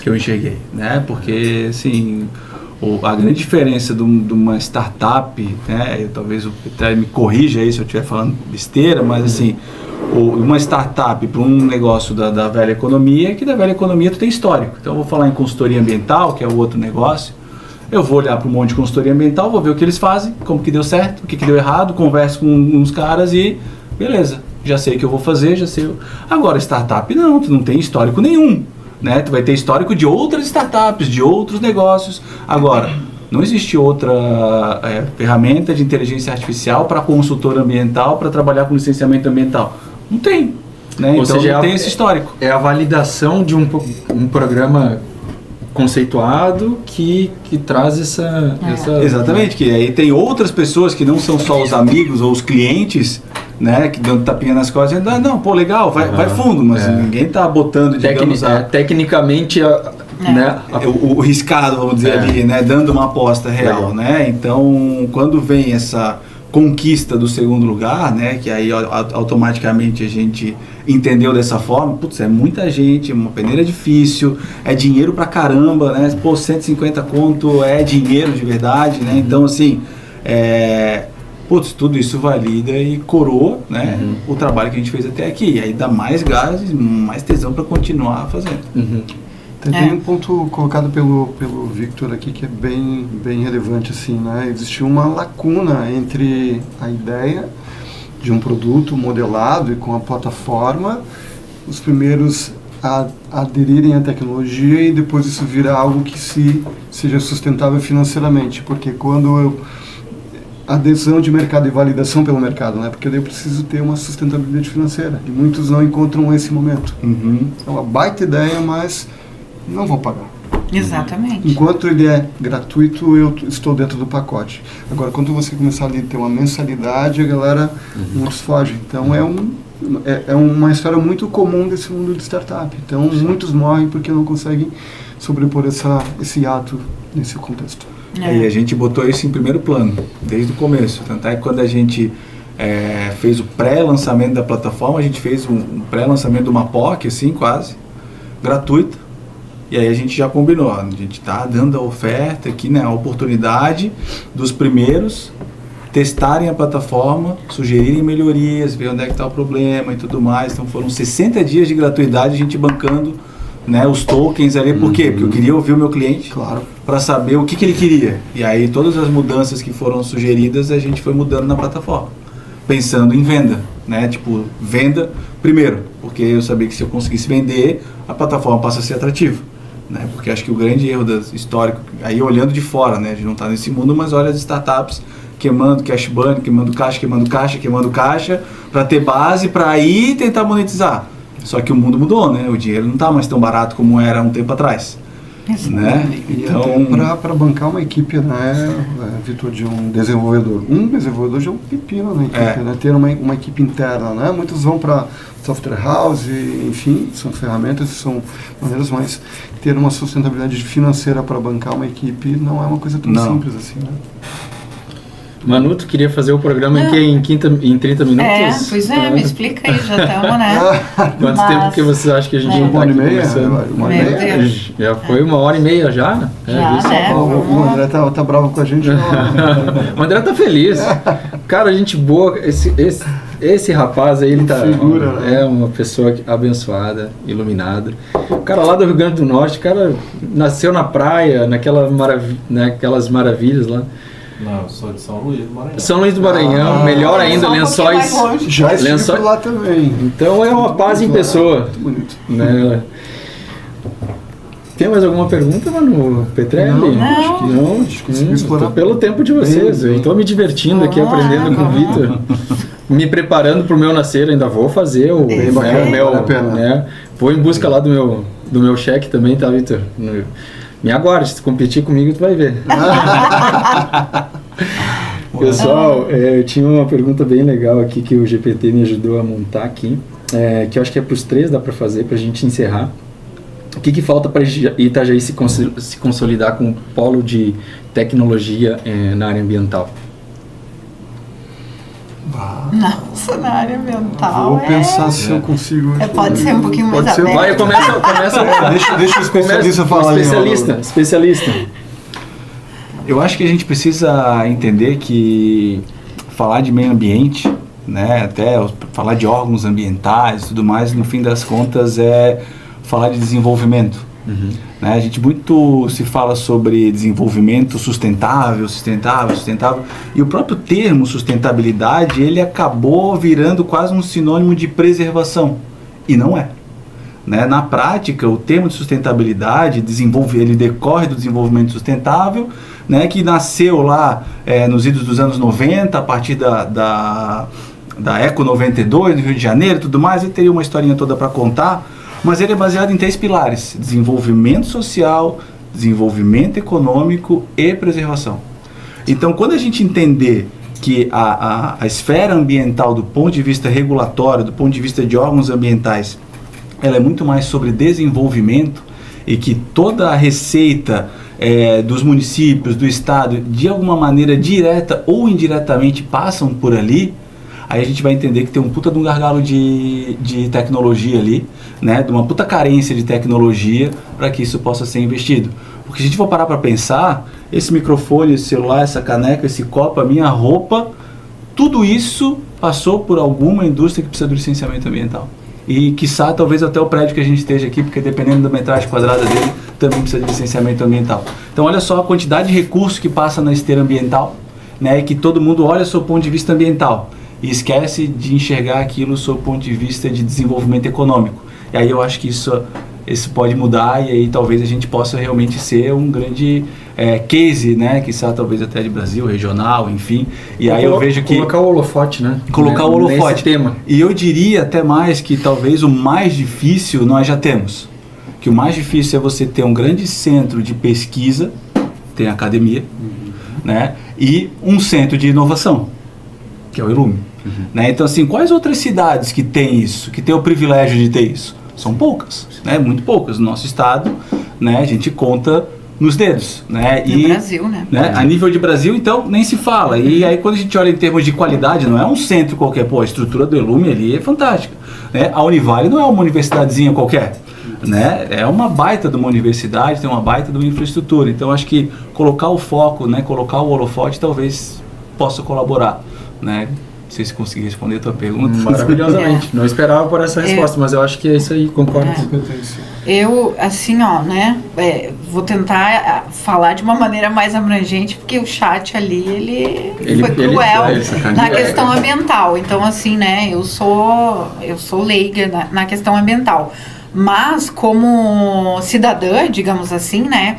que eu enxerguei, né? Porque assim, a grande diferença de uma startup, né? Talvez até me corrija aí se eu estiver falando besteira, mas assim, uma startup para um negócio da velha economia, é que da velha economia tu tem histórico. Então eu vou falar em consultoria ambiental, que é o outro negócio. Eu vou olhar para um monte de consultoria ambiental, vou ver o que eles fazem, como que deu certo, o que deu errado, converso com uns caras e beleza, já sei o que eu vou fazer, já sei. Agora, startup não, tu não tem histórico nenhum, né? Tu vai ter histórico de outras startups, de outros negócios. Agora, não existe outra ferramenta de inteligência artificial para consultor ambiental, para trabalhar com licenciamento ambiental. Não tem, né? Ou Então seja, não tem esse histórico. É a validação de um programa conceituado que traz essa... Exatamente, que aí tem outras pessoas que não são só os amigos ou os clientes, né, que dão tapinha nas costas e dizem, não, pô, legal, vai fundo, mas ninguém tá botando, digamos, tecnicamente, né, o riscado, vamos dizer ali, né, dando uma aposta real, né, então quando vem essa conquista do segundo lugar, né, que aí automaticamente a gente entendeu dessa forma, putz, é muita gente, uma peneira difícil, é dinheiro pra caramba, né, pô, 150 conto é dinheiro de verdade, né, então assim, putz, tudo isso valida e coroa, né, o trabalho que a gente fez até aqui, e aí dá mais gás, mais tesão para continuar fazendo. Tem um ponto colocado pelo Victor aqui que é bem relevante, assim, né? Existiu uma lacuna entre a ideia de um produto modelado e com a plataforma, os primeiros a aderirem à tecnologia e depois isso vira algo que seja sustentável financeiramente, porque quando adesão de mercado e validação pelo mercado, né? Porque daí eu preciso ter uma sustentabilidade financeira e muitos não encontram esse momento. É uma baita ideia, mas não vão pagar. Exatamente. Enquanto ele é gratuito, eu estou dentro do pacote. Agora, quando você começar a ter uma mensalidade, a galera, muitos fogem. Então, é uma história muito comum desse mundo de startup. Então, muitos morrem porque não conseguem sobrepor esse ato nesse contexto. E a gente botou isso em primeiro plano, desde o começo. Tanto é que quando a gente fez o pré-lançamento da plataforma, a gente fez um pré-lançamento de uma POC, assim, quase, gratuita. E aí a gente já combinou, a gente está dando a oferta aqui, né, a oportunidade dos primeiros testarem a plataforma, sugerirem melhorias, ver onde é que está o problema e tudo mais. Então foram 60 dias de gratuidade, a gente bancando, né, os tokens ali. Por quê? Porque eu queria ouvir o meu cliente, Claro. para saber o que ele queria. E aí todas as mudanças que foram sugeridas a gente foi mudando na plataforma, pensando em venda, né? Tipo, venda primeiro, porque eu sabia que se eu conseguisse vender, a plataforma passa a ser atrativa, né? Porque acho que o grande erro histórico, aí olhando de fora, né? A gente não está nesse mundo, mas olha as startups queimando cash burn, queimando caixa, para ter base, para aí tentar monetizar. Só que o mundo mudou, né? O dinheiro não está mais tão barato como era um tempo atrás. Né? Então, para bancar uma equipe, né, Vitor, de um desenvolvedor já é um pepino na equipe, né? Ter uma equipe interna, né? Muitos vão para software house, enfim, são ferramentas, são maneiras, mas ter uma sustentabilidade financeira para bancar uma equipe não é uma coisa tão simples assim, né? Manu, tu queria fazer o programa em 30 minutos? Pois é, me explica aí, já estamos, né? Quanto tempo que vocês acham que a gente Uma hora e meia? Meu Deus. Já foi 1h30 já? Já, isso? né? O André tá bravo com a gente. O André tá feliz. Cara, gente boa. Esse rapaz aí, ele tá... Figura, né? É uma pessoa abençoada, iluminada. O cara lá do Rio Grande do Norte, o cara nasceu na praia, naquelas maravilhas lá. Não, eu sou de São Luís do Maranhão. São Luís do Maranhão, melhor ainda, só um Lençóis. pouquinho mais longe. Já estive Lençóis. por lá também. Então é uma paz em pessoa. Muito bonito. Né? Tem mais alguma pergunta, Manu Petrelli? Não, acho que não. a gente conseguiu explorar Pelo tempo de vocês. bem. Eu estou me divertindo aqui, aprendendo com o Vitor. Me preparando para o meu nascer, ainda vou fazer o Bem bacana, meu, vale a pena. né? Vou em busca lá do meu cheque também, tá, Vitor? Me aguarde, se tu competir comigo, tu vai ver. Pessoal, eu tinha uma pergunta bem legal aqui que o GPT me ajudou a montar aqui, que eu acho que é para os três, dá para fazer, para a gente encerrar. O que falta para Itajaí se consolidar com um polo de tecnologia na área ambiental? Nossa, na área ambiental. Vou pensar se eu consigo. Pode ser um pouquinho mais Pode ser. aberto. Vai, começa Deixa o especialista falar ali. Especialista. Eu acho que a gente precisa entender que falar de meio ambiente, né, até falar de órgãos ambientais e tudo mais, no fim das contas é falar de desenvolvimento. Né? A gente muito se fala sobre desenvolvimento sustentável, e o próprio termo sustentabilidade, ele acabou virando quase um sinônimo de preservação, e não é. Né? Na prática, o termo de sustentabilidade ele decorre do desenvolvimento sustentável, né, que nasceu lá nos idos dos anos 90, a partir da Eco 92, no Rio de Janeiro e tudo mais, e teria uma historinha toda para contar, mas ele é baseado em 3 pilares: desenvolvimento social, desenvolvimento econômico e preservação. Então, quando a gente entender que a esfera ambiental, do ponto de vista regulatório, do ponto de vista de órgãos ambientais, ela é muito mais sobre desenvolvimento, e que toda a receita dos municípios, do estado, de alguma maneira direta ou indiretamente passam por ali, aí a gente vai entender que tem um puta de um gargalo de tecnologia ali, né, de uma puta carência de tecnologia para que isso possa ser investido. Porque se a gente for parar para pensar, esse microfone, esse celular, essa caneca, esse copo, a minha roupa, tudo isso passou por alguma indústria que precisa do licenciamento ambiental. E, quiçá, talvez até o prédio que a gente esteja aqui, porque dependendo da metragem quadrada dele, também precisa de licenciamento ambiental. Então, olha só a quantidade de recursos que passa na esteira ambiental, né, e que todo mundo olha sob o ponto de vista ambiental e esquece de enxergar aquilo sob o ponto de vista de desenvolvimento econômico. E aí eu acho que isso pode mudar, e aí talvez a gente possa realmente ser um grande case, né, quiçá talvez até de Brasil, regional, enfim. E aí eu vejo que... Colocar o holofote, né? Colocar o holofote. Nesse tema. E eu diria até mais que talvez o mais difícil nós já temos. Que o mais difícil é você ter um grande centro de pesquisa, tem a academia, né, e um centro de inovação, que é o Ilume. Né? Então, assim, quais outras cidades que tem isso, que tem o privilégio de ter isso? São poucas, né? Muito poucas. No nosso estado, né, a gente conta nos dedos, né? No Brasil, né? A nível de Brasil, então, nem se fala. E aí, quando a gente olha em termos de qualidade, não é um centro qualquer. Pô, a estrutura do Elume ali é fantástica, né? A Univale não é uma universidadezinha qualquer, né? É uma baita de uma universidade, tem uma baita de uma infraestrutura. Então, acho que colocar o foco, né? Colocar o holofote, talvez possa colaborar, né? Não sei se consegui responder a tua pergunta. Maravilhosamente. Não esperava por essa resposta, mas eu acho que é isso aí, concordo. Eu, assim, ó, né, vou tentar falar de uma maneira mais abrangente, porque o chat ali, ele foi cruel na questão ambiental. Então, assim, né, eu sou leiga na questão ambiental. Mas, como cidadã, digamos assim, né,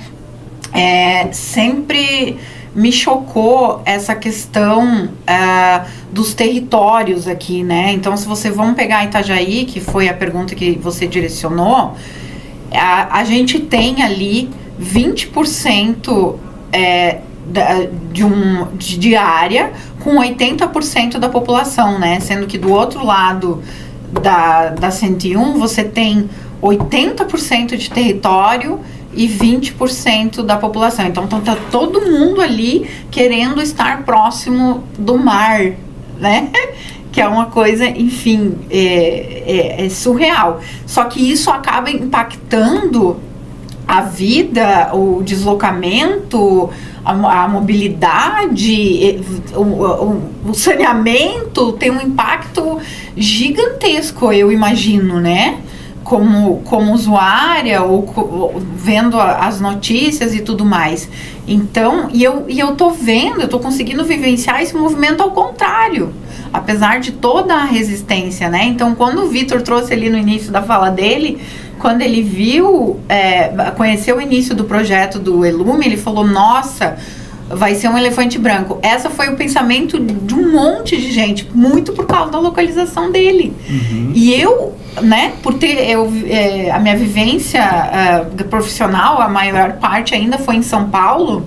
sempre me chocou essa questão dos territórios aqui, né? Então, se você vamos pegar Itajaí, que foi a pergunta que você direcionou, a gente tem ali 20% de área com 80% da população, né? Sendo que do outro lado da 101 você tem 80% de território e 20% da população. Então tá todo mundo ali querendo estar próximo do mar, né? Que é uma coisa, enfim, é surreal. Só que isso acaba impactando a vida, o deslocamento, a mobilidade, o saneamento tem um impacto gigantesco, eu imagino, né? Como usuária, ou vendo as notícias e tudo mais. Então, eu tô conseguindo vivenciar esse movimento ao contrário, apesar de toda a resistência, né? Então, quando o Vitor trouxe ali no início da fala dele, quando ele conheceu o início do projeto do Elume, ele falou, nossa, vai ser um elefante branco. Esse foi o pensamento de um monte de gente, muito por causa da localização dele. Uhum. E eu, né, por ter a minha vivência profissional, a maior parte ainda foi em São Paulo,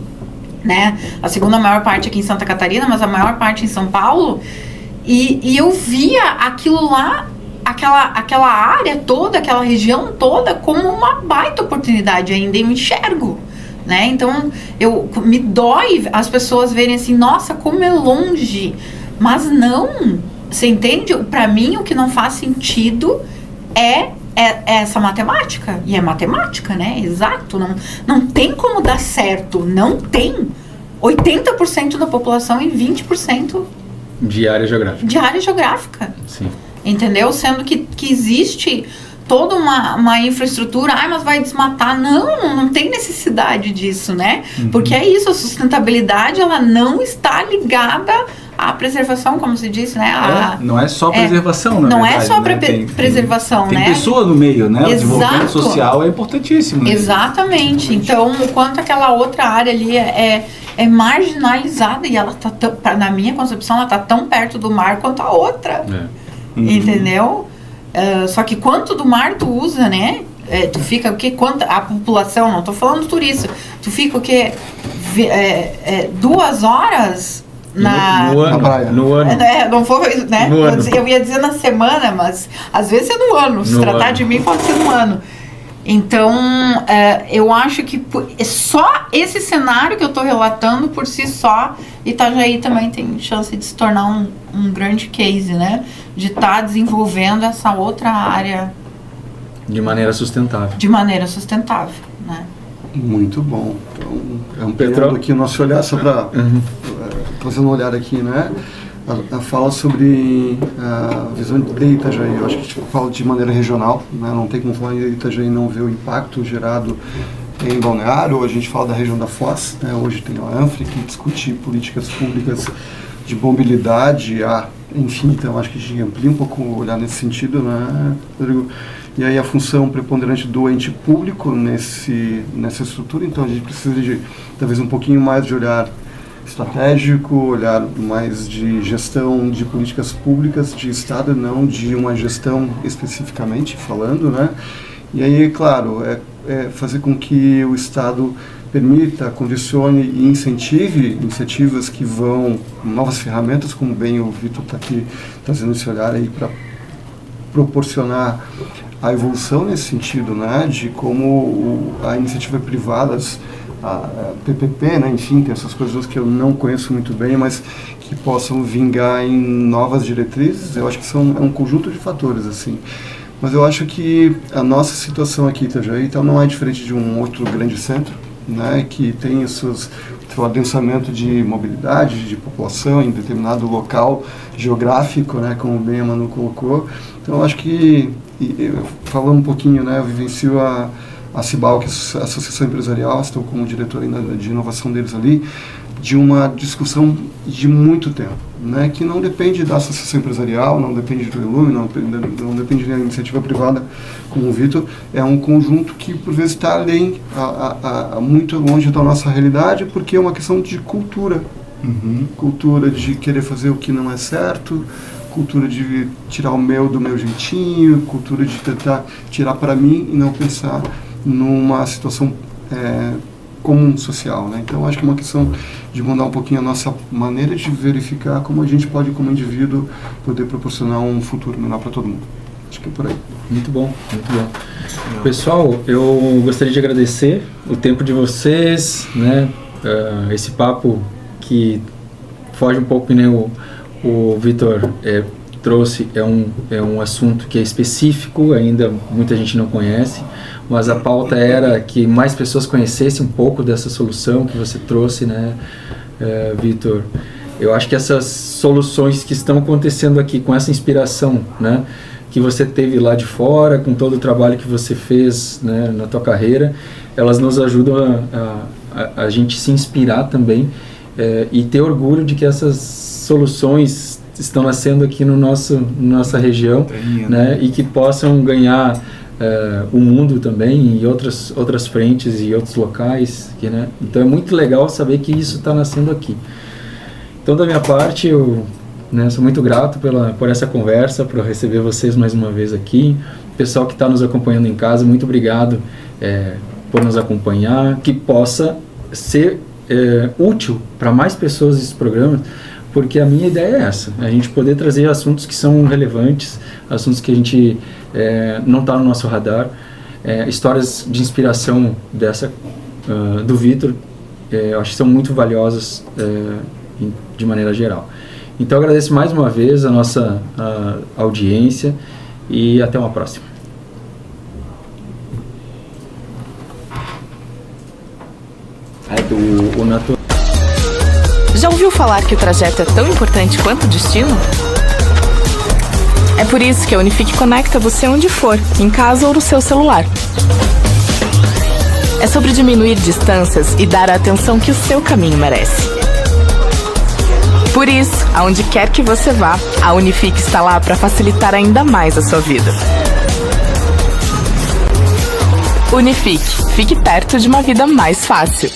né? A segunda maior parte aqui em Santa Catarina, mas a maior parte em São Paulo. E eu via aquilo lá, aquela área toda, aquela região toda, como uma baita oportunidade ainda, eu enxergo. Né? Então, me dói as pessoas verem assim, nossa, como é longe. Mas não, você entende? Para mim, o que não faz sentido é essa matemática. E é matemática, né? Exato. Não tem como dar certo. Não tem. 80% da população e 20% de área geográfica. De área geográfica. Sim. Entendeu? Sendo que existe toda uma infraestrutura, mas vai desmatar. Não tem necessidade disso, né? Uhum. Porque é isso, a sustentabilidade, ela não está ligada à preservação, como se disse, né? Não é só preservação, não é só preservação, tem né? Tem pessoa no meio, né? Exato. O desenvolvimento social é importantíssimo. Né? Exatamente. Então, o quanto aquela outra área ali é marginalizada, e ela tá, na minha concepção, ela tá tão perto do mar quanto a outra. Entendeu? Só que quanto do mar tu usa, né? Tu fica o quê? Quanto a população, não tô falando turista, tu fica o quê? 2 horas na praia. No ano. Não foi, né? No ano. Eu ia dizer na semana, mas às vezes é no ano. Se tratar de mim, pode ser no ano. Então, eu acho que só esse cenário que eu estou relatando por si só, Itajaí também tem chance de se tornar um grande case, né? De estar desenvolvendo essa outra área. De maneira sustentável. De maneira sustentável, né? Muito bom. Então, ampliando aqui o nosso olhar, só para trazer um olhar aqui, né? A fala sobre a visão de Itajaí. Eu acho que a gente fala de maneira regional, né? Não tem como falar em Itajaí e não ver o impacto gerado em Balneário. A gente fala da região da Foz, né? Hoje tem a ANFRE que discute políticas públicas de mobilidade, enfim, então acho que a gente amplia um pouco o olhar nesse sentido, né, Rodrigo? E aí a função preponderante do ente público nessa estrutura, então a gente precisa de talvez um pouquinho mais de olhar estratégico, olhar mais de gestão de políticas públicas de Estado, não de uma gestão especificamente falando, né? E aí, claro, fazer com que o Estado permita, condicione e incentive iniciativas que vão, novas ferramentas, como bem o Vitor está aqui trazendo esse olhar aí para proporcionar a evolução nesse sentido, né? De como a iniciativa privada a PPP, né? Enfim, tem essas coisas que eu não conheço muito bem, mas que possam vingar em novas diretrizes. Eu acho que é um conjunto de fatores, assim. Mas eu acho que a nossa situação aqui em Itajaí então, não é diferente de um outro grande centro, né, que tem seu adensamento de mobilidade, de população em determinado local geográfico, né, como bem a Manu colocou. Então eu acho que, falando um pouquinho, né, eu vivencio a Cibal, que é a Associação Empresarial, estou como diretor ainda de inovação deles ali, de uma discussão de muito tempo, né, que não depende da associação empresarial, não depende do Ilume, não depende da iniciativa privada como o Vitor, é um conjunto que por vezes está além, muito longe da nossa realidade, porque é uma questão de cultura, cultura de querer fazer o que não é certo, cultura de tirar o meu do meu jeitinho, cultura de tentar tirar para mim e não pensar numa situação comum social, né? Então acho que é uma questão de mudar um pouquinho a nossa maneira de verificar como a gente pode, como indivíduo, poder proporcionar um futuro melhor para todo mundo. Acho que é por aí. Muito bom, muito bom. Pessoal, eu gostaria de agradecer o tempo de vocês, né? Esse papo que foge um pouco, né? O Vitor trouxe, é um assunto que é específico, ainda muita gente não conhece, mas a pauta era que mais pessoas conhecessem um pouco dessa solução que você trouxe, né, Vitor? Eu acho que essas soluções que estão acontecendo aqui, com essa inspiração, né, que você teve lá de fora, com todo o trabalho que você fez, né, na tua carreira, elas nos ajudam a gente se inspirar também e ter orgulho de que essas soluções estão nascendo aqui no nossa região, né, e que possam ganhar o mundo também, e outras frentes e outros locais, né? Então é muito legal saber que isso está nascendo aqui. Então da minha parte, eu, né, sou muito grato por essa conversa, por receber vocês mais uma vez aqui. Pessoal que está nos acompanhando em casa, muito obrigado por nos acompanhar, que possa ser útil para mais pessoas esse programa, porque a minha ideia é essa, a gente poder trazer assuntos que são relevantes, assuntos que a gente não está no nosso radar, histórias de inspiração do Vitor, eu acho que são muito valiosas de maneira geral. Então eu agradeço mais uma vez a nossa audiência e até uma próxima. Já ouviu falar que o trajeto é tão importante quanto o destino? É por isso que a Unifique conecta você onde for, em casa ou no seu celular. É sobre diminuir distâncias e dar a atenção que o seu caminho merece. Por isso, aonde quer que você vá, a Unifique está lá para facilitar ainda mais a sua vida. Unifique, fique perto de uma vida mais fácil.